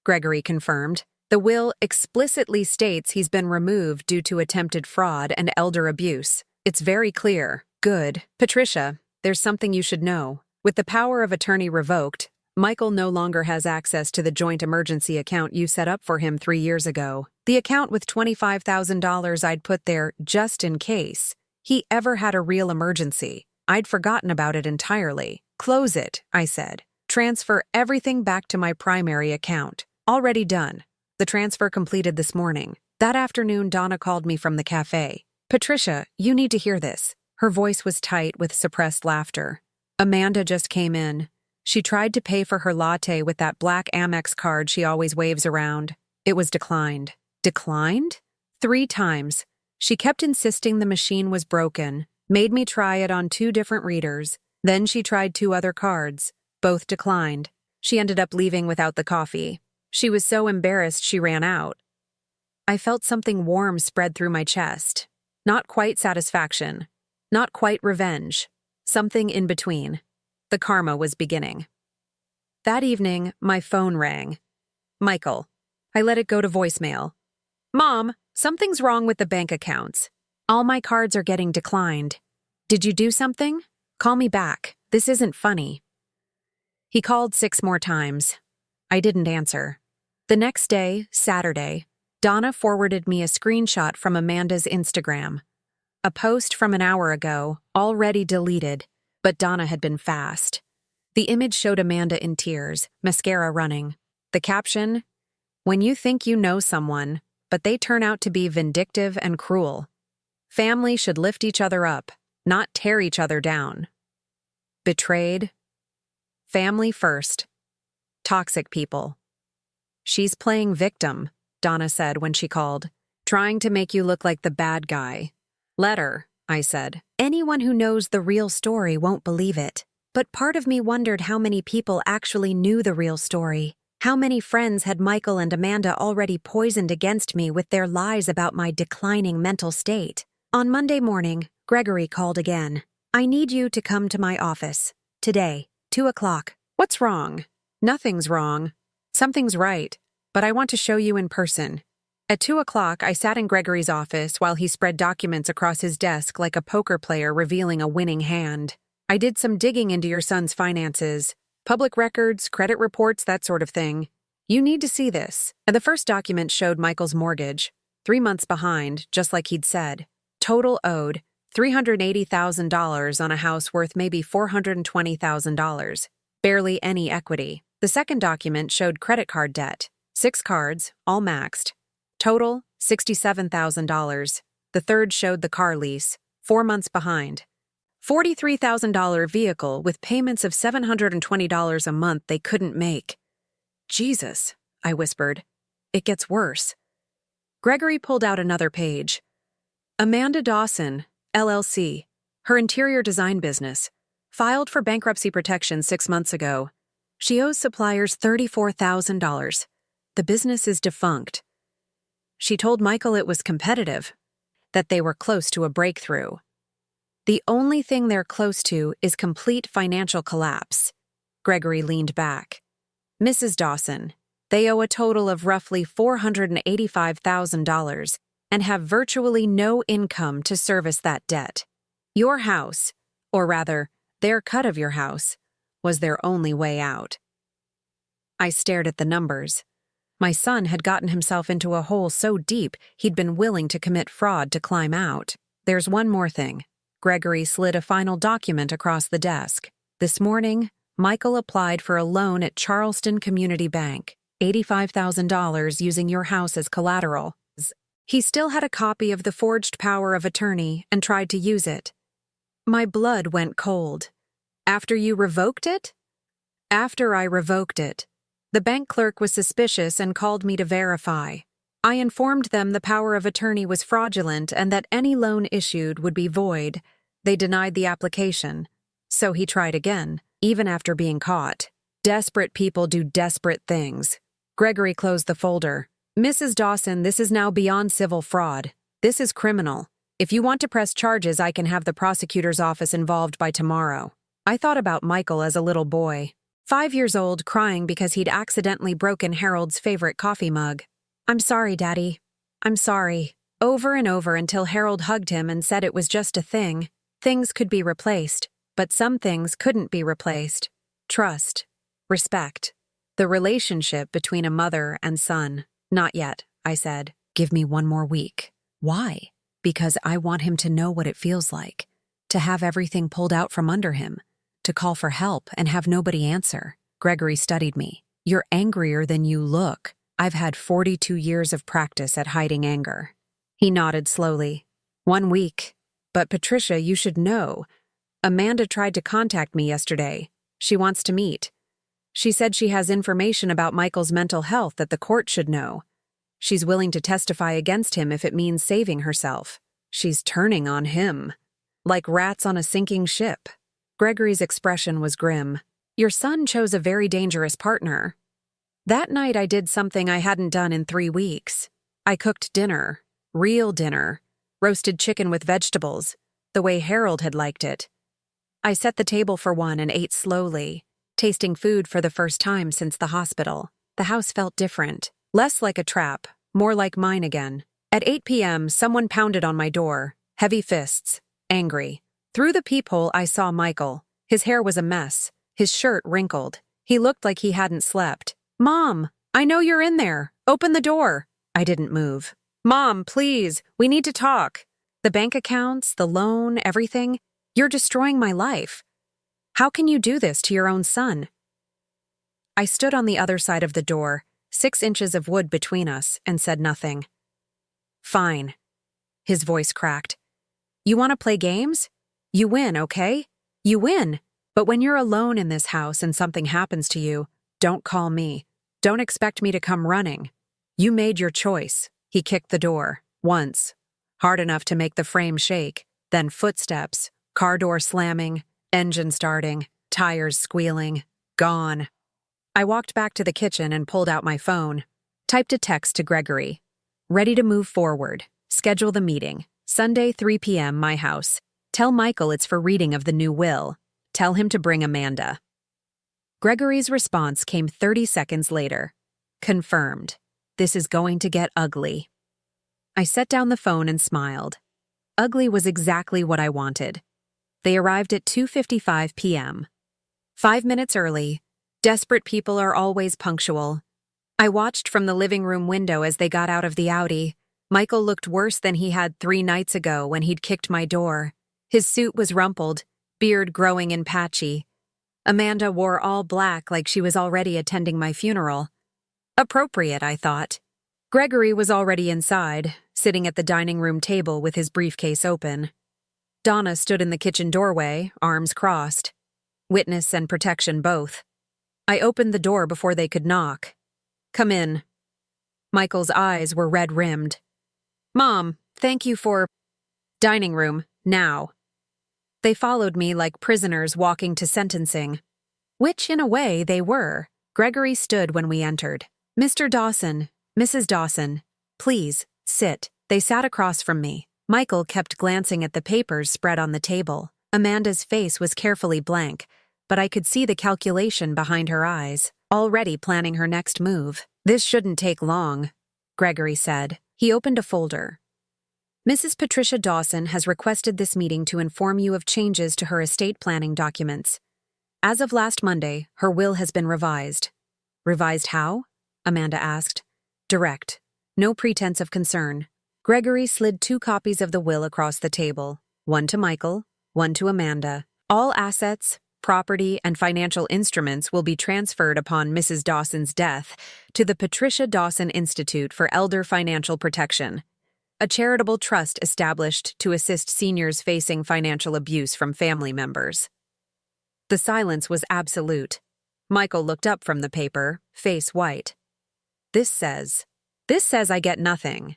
S1: Gregory confirmed. The will explicitly states he's been removed due to attempted fraud and elder abuse. It's very clear. Good. Patricia, there's something you should know. With the power of attorney revoked, Michael no longer has access to the joint emergency account you set up for him 3 years ago. The account with $25,000 I'd put there just in case he ever had a real emergency. I'd forgotten about it entirely. Close it, I said. Transfer everything back to my primary account. Already done. The transfer completed this morning. That afternoon, Donna called me from the cafe. Patricia, you need to hear this. Her voice was tight with suppressed laughter. Amanda just came in. She tried to pay for her latte with that black Amex card she always waves around. It was declined. Declined? 3 times. She kept insisting the machine was broken, made me try it on 2 different readers. Then she tried 2 other cards. Both declined. She ended up leaving without the coffee. She was so embarrassed she ran out. I felt something warm spread through my chest. Not quite satisfaction. Not quite revenge. Something in between. The karma was beginning. That evening, my phone rang. Michael. I let it go to voicemail. Mom, something's wrong with the bank accounts. All my cards are getting declined. Did you do something? Call me back. This isn't funny. He called 6 more times. I didn't answer. The next day, Saturday, Donna forwarded me a screenshot from Amanda's Instagram. A post from an hour ago, already deleted, but Donna had been fast. The image showed Amanda in tears, mascara running. The caption, when you think you know someone, but they turn out to be vindictive and cruel. Family should lift each other up, not tear each other down. Betrayed. Family first. Toxic people. She's playing victim, Donna said when she called, trying to make you look like the bad guy. Let her, I said. Anyone who knows the real story won't believe it. But part of me wondered how many people actually knew the real story. How many friends had Michael and Amanda already poisoned against me with their lies about my declining mental state? On Monday morning, Gregory called again. I need you to come to my office. Today, 2 o'clock. What's wrong? Nothing's wrong. Something's right, but I want to show you in person. At 2 o'clock, I sat in Gregory's office while he spread documents across his desk like a poker player revealing a winning hand. I did some digging into your son's finances, public records, credit reports, that sort of thing. You need to see this. And the first document showed Michael's mortgage, 3 months behind, just like he'd said. Total owed, $380,000 on a house worth maybe $420,000. Barely any equity. The second document showed credit card debt, 6 cards, all maxed. Total, $67,000. The third showed the car lease, 4 months behind. $43,000 vehicle with payments of $720 a month they couldn't make. Jesus, I whispered. It gets worse. Gregory pulled out another page. Amanda Dawson, LLC, her interior design business, filed for bankruptcy protection 6 months ago. She owes suppliers $34,000. The business is defunct. She told Michael it was competitive, that they were close to a breakthrough. The only thing they're close to is complete financial collapse. Gregory leaned back. Mrs. Dawson, they owe a total of roughly $485,000 and have virtually no income to service that debt. Your house, or rather, their cut of your house, was their only way out. I stared at the numbers. My son had gotten himself into a hole so deep he'd been willing to commit fraud to climb out. There's one more thing. Gregory slid a final document across the desk. This morning, Michael applied for a loan at Charleston Community Bank, $85,000 using your house as collateral. He still had a copy of the forged power of attorney and tried to use it. My blood went cold. After you revoked it? After I revoked it. The bank clerk was suspicious and called me to verify. I informed them the power of attorney was fraudulent and that any loan issued would be void. They denied the application. So he tried again, even after being caught. Desperate people do desperate things. Gregory closed the folder. Mrs. Dawson, this is now beyond civil fraud. This is criminal. If you want to press charges, I can have the prosecutor's office involved by tomorrow. I thought about Michael as a little boy, 5 years old, crying because he'd accidentally broken Harold's favorite coffee mug. I'm sorry, Daddy. I'm sorry. Over and over until Harold hugged him and said it was just a thing. Things could be replaced, but some things couldn't be replaced. Trust. Respect. The relationship between a mother and son. Not yet, I said. Give me 1 more week. Why? Because I want him to know what it feels like. To have everything pulled out from under him. To call for help and have nobody answer. Gregory studied me. You're angrier than you look. I've had 42 years of practice at hiding anger. He nodded slowly. 1 week. But Patricia, you should know. Amanda tried to contact me yesterday. She wants to meet. She said she has information about Michael's mental health that the court should know. She's willing to testify against him if it means saving herself. She's turning on him. Like rats on a sinking ship. Gregory's expression was grim. Your son chose a very dangerous partner. That night I did something I hadn't done in 3 weeks. I cooked dinner. Real dinner. Roasted chicken with vegetables. The way Harold had liked it. I set the table for one and ate slowly, tasting food for the first time since the hospital. The house felt different. Less like a trap, more like mine again. At 8 p.m., someone pounded on my door. Heavy fists. Angry. Through the peephole, I saw Michael. His hair was a mess. His shirt wrinkled. He looked like he hadn't slept. Mom, I know you're in there. Open the door. I didn't move. Mom, please, we need to talk. The bank accounts, the loan, everything. You're destroying my life. How can you do this to your own son? I stood on the other side of the door, 6 inches of wood between us, and said nothing. Fine. His voice cracked. You want to play games? You win, okay? You win. But when you're alone in this house and something happens to you, don't call me. Don't expect me to come running. You made your choice. He kicked the door. Once. Hard enough to make the frame shake. Then footsteps. Car door slamming. Engine starting. Tires squealing. Gone. I walked back to the kitchen and pulled out my phone. Typed a text to Gregory. Ready to move forward. Schedule the meeting. Sunday, 3 p.m., my house. Tell Michael it's for reading of the new will. Tell him to bring Amanda. Gregory's response came 30 seconds later. Confirmed. This is going to get ugly. I set down the phone and smiled. Ugly was exactly what I wanted. They arrived at 2:55 p.m. 5 minutes early. Desperate people are always punctual. I watched from the living room window as they got out of the Audi. Michael looked worse than he had 3 nights ago when he'd kicked my door. His suit was rumpled, beard growing and patchy. Amanda wore all black like she was already attending my funeral. Appropriate, I thought. Gregory was already inside, sitting at the dining room table with his briefcase open. Donna stood in the kitchen doorway, arms crossed. Witness and protection both. I opened the door before they could knock. Come in. Michael's eyes were red-rimmed. Mom, thank you for... Dining room, now. They followed me like prisoners walking to sentencing. Which, in a way, they were. Gregory stood when we entered. Mr. Dawson, Mrs. Dawson, please, sit. They sat across from me. Michael kept glancing at the papers spread on the table. Amanda's face was carefully blank, but I could see the calculation behind her eyes, already planning her next move. This shouldn't take long, Gregory said. He opened a folder. Mrs. Patricia Dawson has requested this meeting to inform you of changes to her estate planning documents. As of last Monday, her will has been revised. Revised how? Amanda asked. Direct. No pretense of concern. Gregory slid 2 copies of the will across the table, one to Michael, one to Amanda. All assets, property, and financial instruments will be transferred upon Mrs. Dawson's death to the Patricia Dawson Institute for Elder Financial Protection, a charitable trust established to assist seniors facing financial abuse from family members. The silence was absolute. Michael looked up from the paper, face white. This says I get nothing.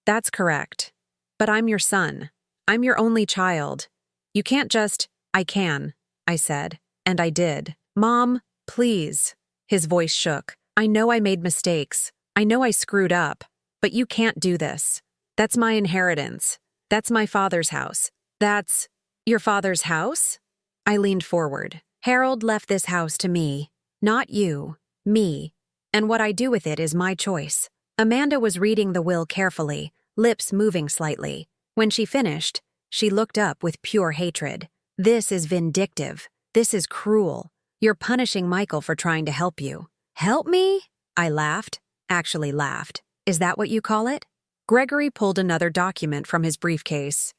S1: That's correct. But I'm your son. I'm your only child. You can't just, I can, I said, and I did. Mom, please. His voice shook. I know I made mistakes. I know I screwed up. But you can't do this. That's my inheritance. That's my father's house. That's your father's house? I leaned forward. Harold left this house to me. Not you. Me. And what I do with it is my choice. Amanda was reading the will carefully, lips moving slightly. When she finished, she looked up with pure hatred. This is vindictive. This is cruel. You're punishing Michael for trying to help you. Help me? I laughed. Actually laughed. Is that what you call it? Gregory pulled another document from his briefcase.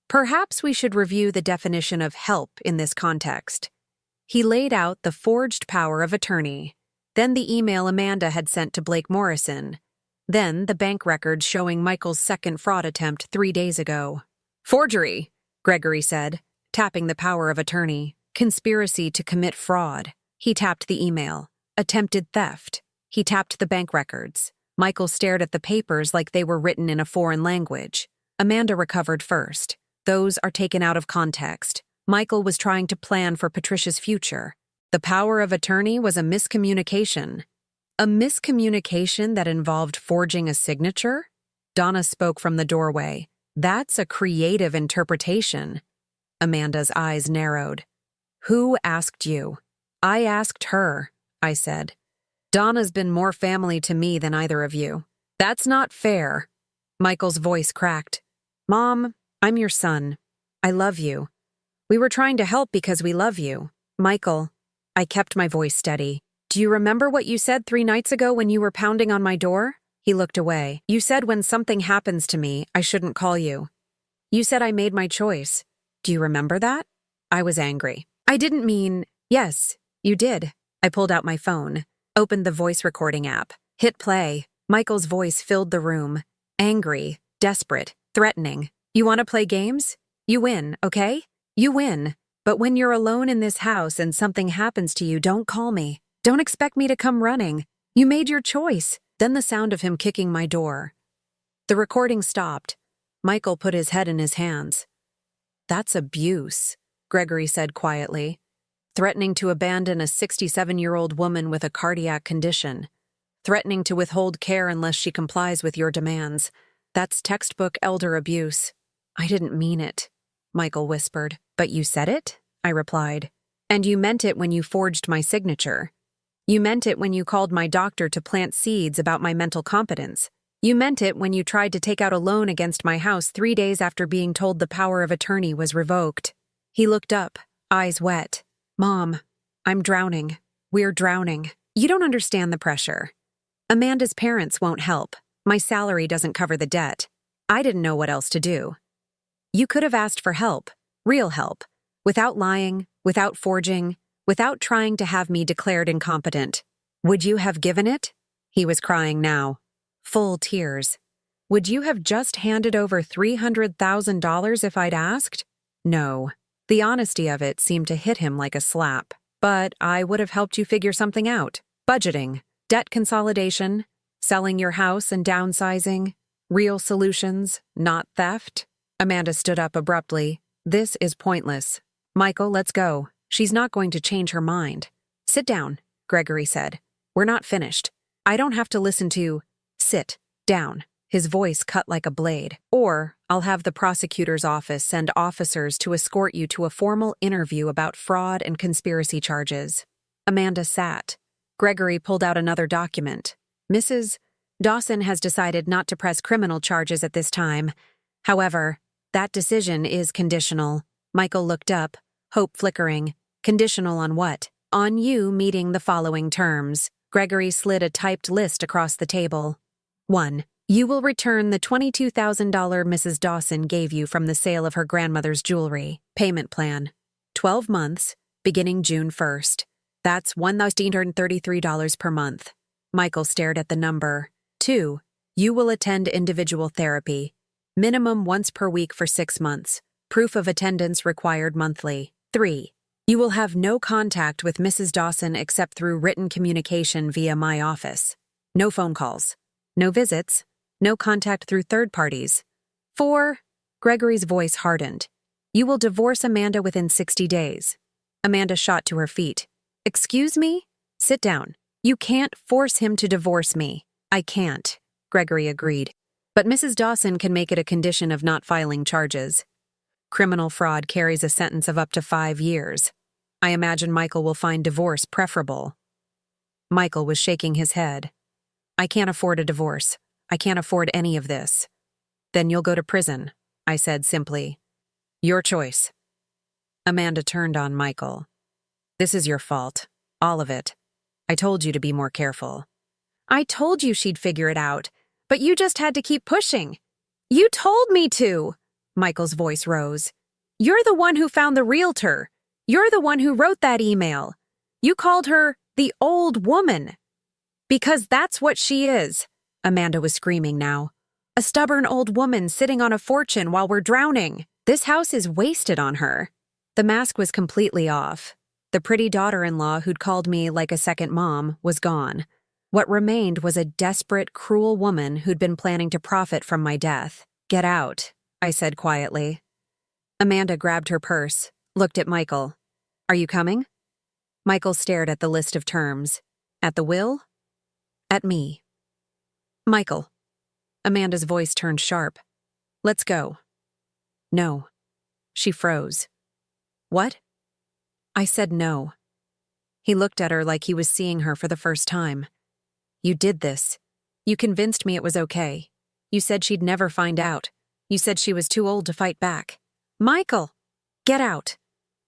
S1: Perhaps we should review the definition of help in this context. He laid out the forged power of attorney, then the email Amanda had sent to Blake Morrison, then the bank records showing Michael's second fraud attempt 3 days ago. Forgery, Gregory said, tapping the power of attorney. Conspiracy to commit fraud. He tapped the email. Attempted theft. He tapped the bank records. Michael stared at the papers like they were written in a foreign language. Amanda recovered first. Those are taken out of context. Michael was trying to plan for Patricia's future. The power of attorney was a miscommunication. A miscommunication that involved forging a signature? Donna spoke from the doorway. That's a creative interpretation. Amanda's eyes narrowed. Who asked you? I asked her, I said. Donna's been more family to me than either of you. That's not fair. Michael's voice cracked. Mom, I'm your son. I love you. We were trying to help because we love you. Michael, I kept my voice steady. Do you remember what you said 3 nights ago when you were pounding on my door? He looked away. You said when something happens to me, I shouldn't call you. You said I made my choice. Do you remember that? I was angry. I didn't mean, yes, you did. I pulled out my phone, opened the voice recording app, hit play. Michael's voice filled the room. Angry, desperate, threatening. You want to play games? You win, okay? You win. But when you're alone in this house and something happens to you, don't call me. Don't expect me to come running. You made your choice. Then the sound of him kicking my door. The recording stopped. Michael put his head in his hands. That's abuse, Gregory said quietly. Threatening to abandon a 67-year-old woman with a cardiac condition. Threatening to withhold care unless she complies with your demands. That's textbook elder abuse. I didn't mean it, Michael whispered. But you said it? I replied. And you meant it when you forged my signature. You meant it when you called my doctor to plant seeds about my mental competence. You meant it when you tried to take out a loan against my house 3 days after being told the power of attorney was revoked. He looked up, eyes wet. Mom, I'm drowning. We're drowning. You don't understand the pressure. Amanda's parents won't help. My salary doesn't cover the debt. I didn't know what else to do. You could have asked for help, real help, without lying, without forging, without trying to have me declared incompetent. Would you have given it? He was crying now. Full tears. Would you have just handed over $300,000 if I'd asked? No. The honesty of it seemed to hit him like a slap. But I would have helped you figure something out. Budgeting, debt consolidation, selling your house and downsizing, real solutions, not theft. Amanda stood up abruptly. This is pointless. Michael, let's go. She's not going to change her mind. Sit down, Gregory said. We're not finished. I don't have to listen to... Sit down. His voice cut like a blade. Or I'll have the prosecutor's office send officers to escort you to a formal interview about fraud and conspiracy charges. Amanda sat. Gregory pulled out another document. Mrs. Dawson has decided not to press criminal charges at this time. However, that decision is conditional. Michael looked up, hope flickering. Conditional on what? On you meeting the following terms. Gregory slid a typed list across the table. 1. You will return the $22,000 Mrs. Dawson gave you from the sale of her grandmother's jewelry. Payment plan. 12 months, beginning June 1st. That's $1,833 per month. Michael stared at the number. 2. You will attend individual therapy. Minimum once per week for 6 months. Proof of attendance required monthly. 3. You will have no contact with Mrs. Dawson except through written communication via my office. No phone calls. No visits. No contact through third parties. 4. Gregory's voice hardened. You will divorce Amanda within 60 days. Amanda shot to her feet. Excuse me? Sit down. You can't force him to divorce me. I can't, Gregory agreed. But Mrs. Dawson can make it a condition of not filing charges. Criminal fraud carries a sentence of up to 5 years. I imagine Michael will find divorce preferable. Michael was shaking his head. I can't afford a divorce. I can't afford any of this. Then you'll go to prison, I said simply. Your choice. Amanda turned on Michael. This is your fault. All of it. I told you to be more careful. I told you she'd figure it out, but you just had to keep pushing. You told me to. Michael's voice rose. You're the one who found the realtor. You're the one who wrote that email. You called her the old woman. Because that's what she is, Amanda was screaming now. A stubborn old woman sitting on a fortune while we're drowning. This house is wasted on her. The mask was completely off. The pretty daughter-in-law who'd called me like a second mom was gone. What remained was a desperate, cruel woman who'd been planning to profit from my death. Get out, I said quietly. Amanda grabbed her purse, looked at Michael. Are you coming? Michael stared at the list of terms. At the will? At me. Michael. Amanda's voice turned sharp. Let's go. No. She froze. What? I said no. He looked at her like he was seeing her for the first time. You did this. You convinced me it was okay. You said she'd never find out. You said she was too old to fight back. Michael! Get out.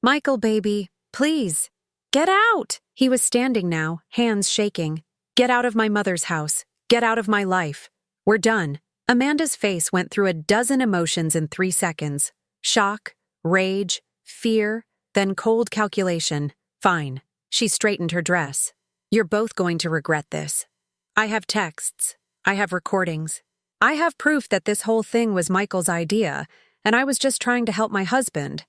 S1: Michael, baby, please. Get out! He was standing now, hands shaking. Get out of my mother's house. Get out of my life. We're done. Amanda's face went through a dozen emotions in 3 seconds. Shock, rage, fear, then cold calculation. Fine. She straightened her dress. You're both going to regret this. I have texts. I have recordings. I have proof that this whole thing was Michael's idea, and I was just trying to help my husband.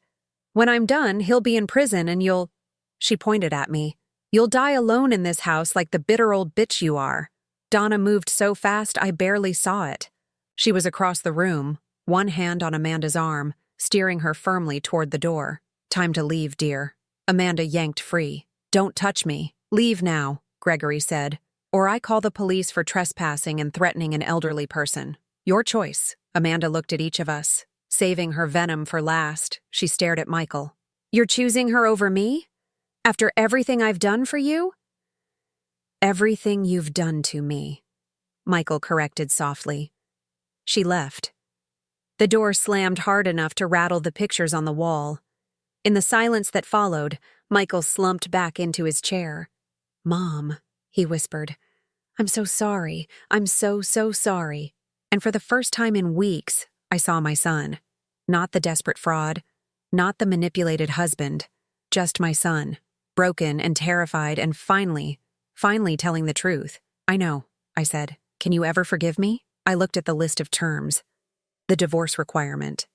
S1: When I'm done, he'll be in prison and you'll... She pointed at me. You'll die alone in this house like the bitter old bitch you are. Donna moved so fast I barely saw it. She was across the room, one hand on Amanda's arm, steering her firmly toward the door. Time to leave, dear. Amanda yanked free. Don't touch me. Leave now, Gregory said. Or I call the police for trespassing and threatening an elderly person. Your choice. Amanda looked at each of us. Saving her venom for last, she stared at Michael. You're choosing her over me? After everything I've done for you? Everything you've done to me, Michael corrected softly. She left. The door slammed hard enough to rattle the pictures on the wall. In the silence that followed, Michael slumped back into his chair. Mom, he whispered. I'm so sorry. I'm so sorry. And for the first time in weeks, I saw my son. Not the desperate fraud, not the manipulated husband, just my son, broken and terrified and finally telling the truth. I know, I said. Can you ever forgive me? I looked at the list of terms. The divorce requirement,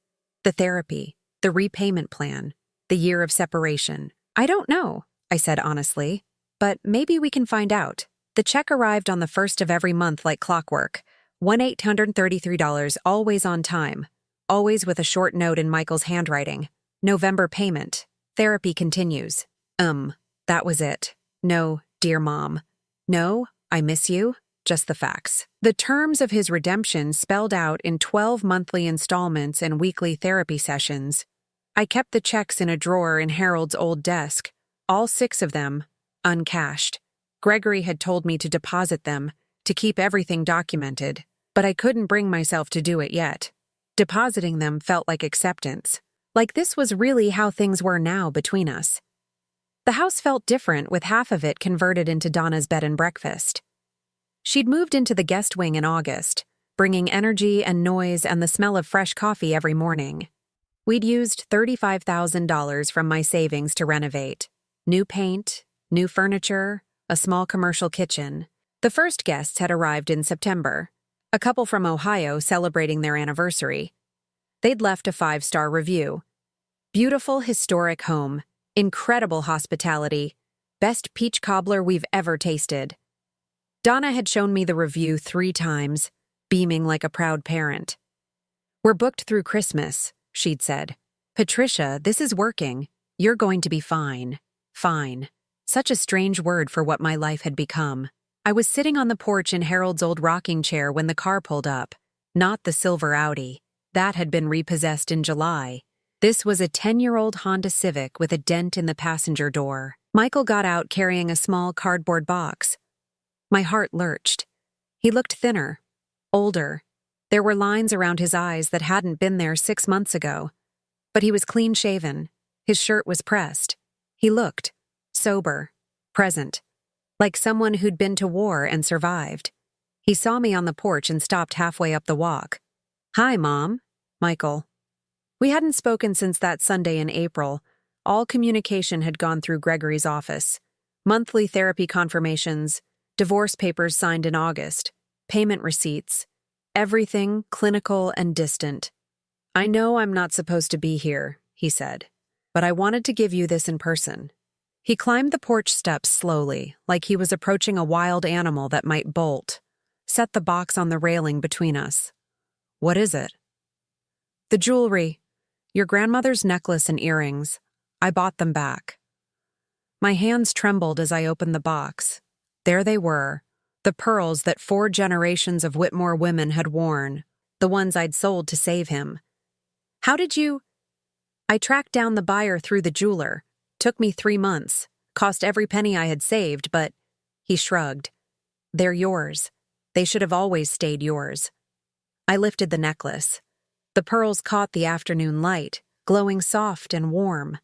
S1: the therapy, the repayment plan, the year of separation. I don't know, I said honestly, but maybe we can find out. The check arrived on the first of every month like clockwork. $1,833, always on time. Always with a short note in Michael's handwriting. November payment. Therapy continues. That was it. No, dear Mom. No, I miss you. Just the facts. The terms of his redemption spelled out in 12 monthly installments and weekly therapy sessions. I kept the checks in a drawer in Harold's old desk, all 6 of them, uncashed. Gregory had told me to deposit them, to keep everything documented, but I couldn't bring myself to do it yet. Depositing them felt like acceptance, like this was really how things were now between us. The house felt different with half of it converted into Donna's bed and breakfast. She'd moved into the guest wing in August, bringing energy and noise and the smell of fresh coffee every morning. We'd used $35,000 from my savings to renovate. New paint, new furniture, a small commercial kitchen. The first guests had arrived in September, a couple from Ohio celebrating their anniversary. They'd left a 5-star review. Beautiful, historic home, Incredible hospitality. Best peach cobbler we've ever tasted. Donna had shown me the review 3 times, beaming like a proud parent. We're booked through Christmas, she'd said. Patricia, this is working. You're going to be fine. Fine. Such a strange word for what my life had become. I was sitting on the porch in Harold's old rocking chair when the car pulled up. Not the silver Audi. That had been repossessed in July. This was a 10-year-old Honda Civic with a dent in the passenger door. Michael got out carrying a small cardboard box. My heart lurched. He looked thinner, older. There were lines around his eyes that hadn't been there 6 months ago. But he was clean-shaven. His shirt was pressed. He looked sober, present, like someone who'd been to war and survived. He saw me on the porch and stopped halfway up the walk. "Hi, Mom." Michael. We hadn't spoken since that Sunday in April. All communication had gone through Gregory's office. Monthly therapy confirmations, divorce papers signed in August, payment receipts, everything clinical and distant. "I know I'm not supposed to be here," he said, "but I wanted to give you this in person." He climbed the porch steps slowly, like he was approaching a wild animal that might bolt. Set the box on the railing between us. "What is it?" "The jewelry. Your grandmother's necklace and earrings. I bought them back." My hands trembled as I opened the box. There they were, the pearls that 4 generations of Whitmore women had worn, the ones I'd sold to save him. "How did you—" "I tracked down the buyer through the jeweler. Took me 3 months, cost every penny I had saved, but—" He shrugged. "They're yours. They should have always stayed yours." I lifted the necklace. The pearls caught the afternoon light, glowing soft and warm.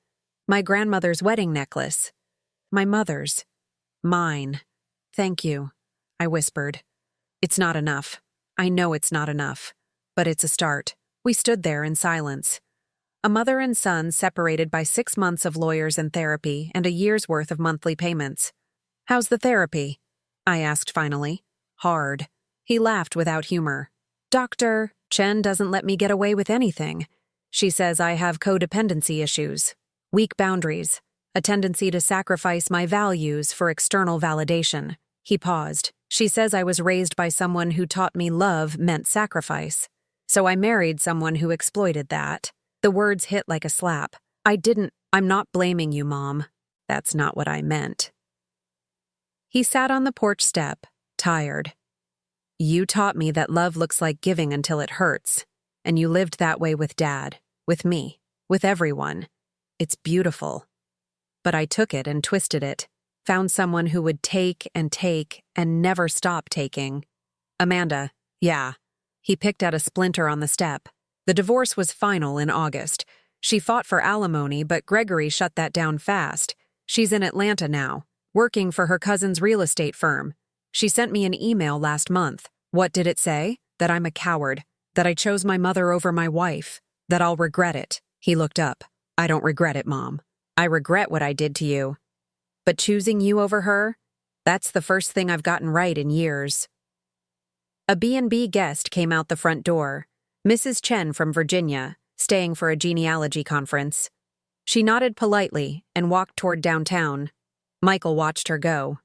S1: My grandmother's wedding necklace. My mother's. Mine. "Thank you," I whispered. "It's not enough. I know it's not enough. But it's a start." We stood there in silence. A mother and son separated by 6 months of lawyers and therapy and a year's worth of monthly payments. "How's the therapy?" I asked finally. "Hard." He laughed without humor. "Dr. Chen doesn't let me get away with anything. She says I have codependency issues, weak boundaries, a tendency to sacrifice my values for external validation." He paused. "She says I was raised by someone who taught me love meant sacrifice. So I married someone who exploited that." The words hit like a slap. "I'm not blaming you, Mom. That's not what I meant." He sat on the porch step, tired. "You taught me that love looks like giving until it hurts, and you lived that way with Dad, with me, with everyone. It's beautiful. But I took it and twisted it, found someone who would take and never stop taking. Amanda, yeah." He picked at a splinter on the step. "The divorce was final in August. She fought for alimony, but Gregory shut that down fast. She's in Atlanta now, working for her cousin's real estate firm. She sent me an email last month. What did it say? That I'm a coward, that I chose my mother over my wife, that I'll regret it." He looked up. "I don't regret it, Mom. I regret what I did to you. But choosing you over her, that's the first thing I've gotten right in years." A B&B guest came out the front door, Mrs. Chen from Virginia, staying for a genealogy conference. She nodded politely and walked toward downtown. Michael watched her go.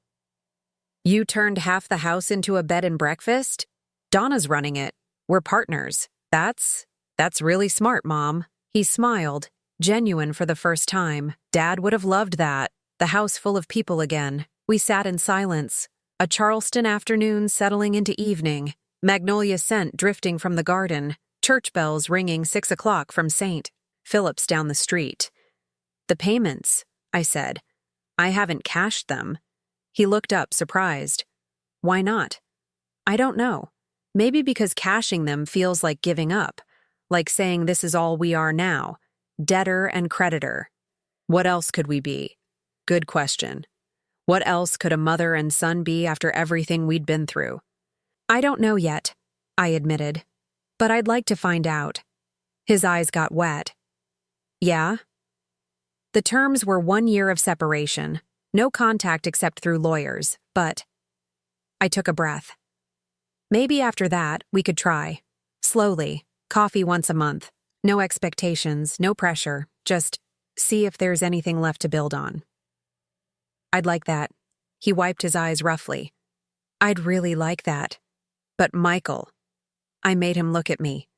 S1: "You turned half the house into a bed and breakfast? Donna's running it. We're partners. That's really smart, Mom." He smiled, genuine for the first time. "Dad would have loved that. The house full of people again." We sat in silence. A Charleston afternoon settling into evening. Magnolia scent drifting from the garden. Church bells ringing 6 o'clock from St. Philip's down the street. "The payments," I said. "I haven't cashed them." He looked up, surprised. "Why not?" "I don't know. Maybe because cashing them feels like giving up, like saying this is all we are now, debtor and creditor. What else could we be?" Good question. What else could a mother and son be after everything we'd been through? "I don't know yet," I admitted. "But I'd like to find out." His eyes got wet. "Yeah?" The terms were 1 year of separation, no contact except through lawyers, but I took a breath. Maybe after that, we could try. Slowly, coffee once a month, no expectations, no pressure, just See if there's anything left to build on. I'd like that. He wiped his eyes roughly. I'd really like that. But Michael, I made him look at me.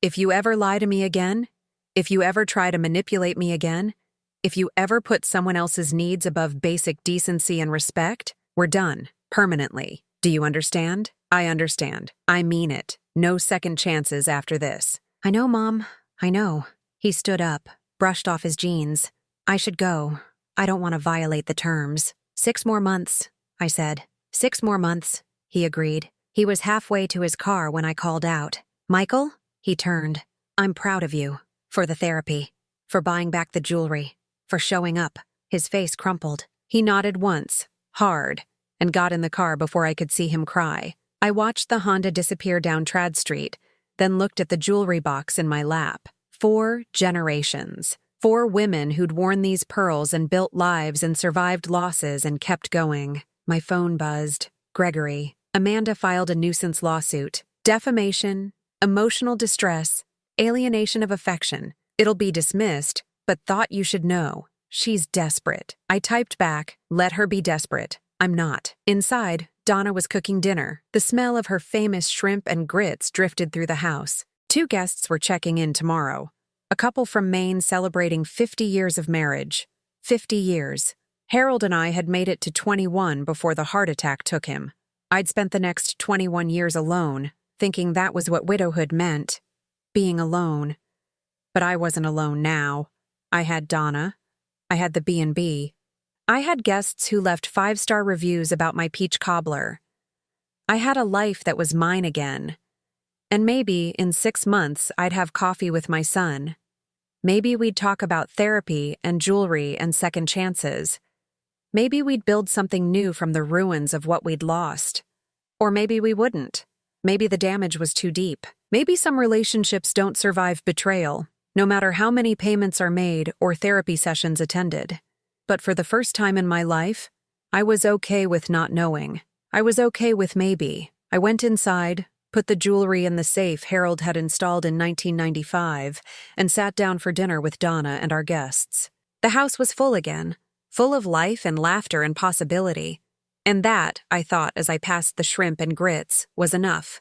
S1: If you ever lie to me again, if you ever try to manipulate me again, if you ever put someone else's needs above basic decency and respect, we're done, permanently. Do you understand? I understand. I mean it. No second chances after this. I know, Mom. I know. He stood up, brushed off his jeans. I should go. I don't want to violate the terms. 6 more months, I said. 6 more months, he agreed. He was halfway to his car when I called out. Michael? He turned. I'm proud of you. For the therapy. For buying back the jewelry. For showing up. His face crumpled. He nodded once, hard, and got in the car before I could see him cry. I watched the Honda disappear down Trad Street, then looked at the jewelry box in my lap. 4 generations. 4 women who'd worn these pearls and built lives and survived losses and kept going. My phone buzzed. Gregory. Amanda filed a nuisance lawsuit. Defamation, emotional distress, alienation of affection. It'll be dismissed, but thought you should know. She's desperate. I typed back, let her be desperate. I'm not. Inside, Donna was cooking dinner. The smell of her famous shrimp and grits drifted through the house. 2 guests were checking in tomorrow. A couple from Maine celebrating 50 years of marriage. 50 years. Harold and I had made it to 21 before the heart attack took him. I'd spent the next 21 years alone, thinking that was what widowhood meant. Being alone. But I wasn't alone now. I had Donna. I had the B&B. I had guests who left 5-star reviews about my peach cobbler. I had a life that was mine again. And maybe, in 6 months, I'd have coffee with my son. Maybe we'd talk about therapy and jewelry and second chances. Maybe we'd build something new from the ruins of what we'd lost. Or maybe we wouldn't. Maybe the damage was too deep. Maybe some relationships don't survive betrayal, no matter how many payments are made or therapy sessions attended. But for the first time in my life, I was okay with not knowing. I was okay with maybe. I went inside, put the jewelry in the safe Harold had installed in 1995, and sat down for dinner with Donna and our guests. The house was full again, full of life and laughter and possibility. And that, I thought as I passed the shrimp and grits, was enough.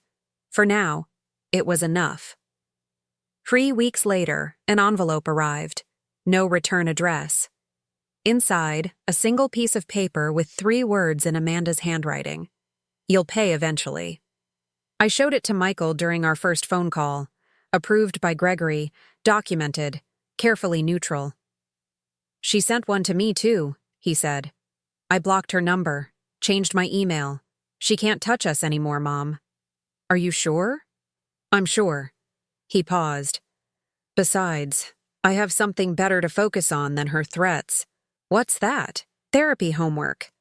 S1: For now, it was enough. 3 weeks later, an envelope arrived. No return address. Inside, a single piece of paper with 3 words in Amanda's handwriting. You'll pay eventually. I showed it to Michael during our first phone call. Approved by Gregory, documented, carefully neutral. She sent one to me too, he said. I blocked her number, changed my email. She can't touch us anymore, Mom. Are you sure? I'm sure. He paused. Besides, I have something better to focus on than her threats. What's that? Therapy homework.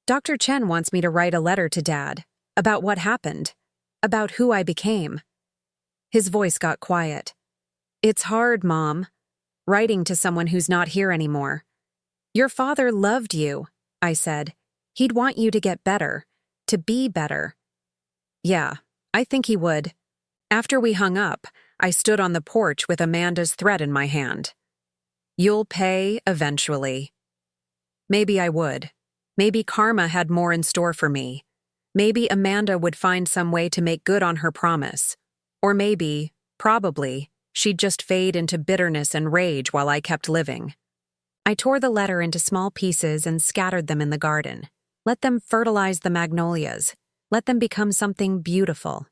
S1: Dr. Chen wants me to write a letter to Dad about what happened, about who I became. His voice got quiet. It's hard, Mom, writing to someone who's not here anymore. Your father loved you, I said. He'd want you to get better, to be better. Yeah, I think he would. After we hung up, I stood on the porch with Amanda's thread in my hand. You'll pay eventually. Maybe I would. Maybe karma had more in store for me. Maybe Amanda would find some way to make good on her promise. Or maybe, probably, she'd just fade into bitterness and rage while I kept living. I tore the letter into small pieces and scattered them in the garden. Let them fertilize the magnolias. Let them become something beautiful.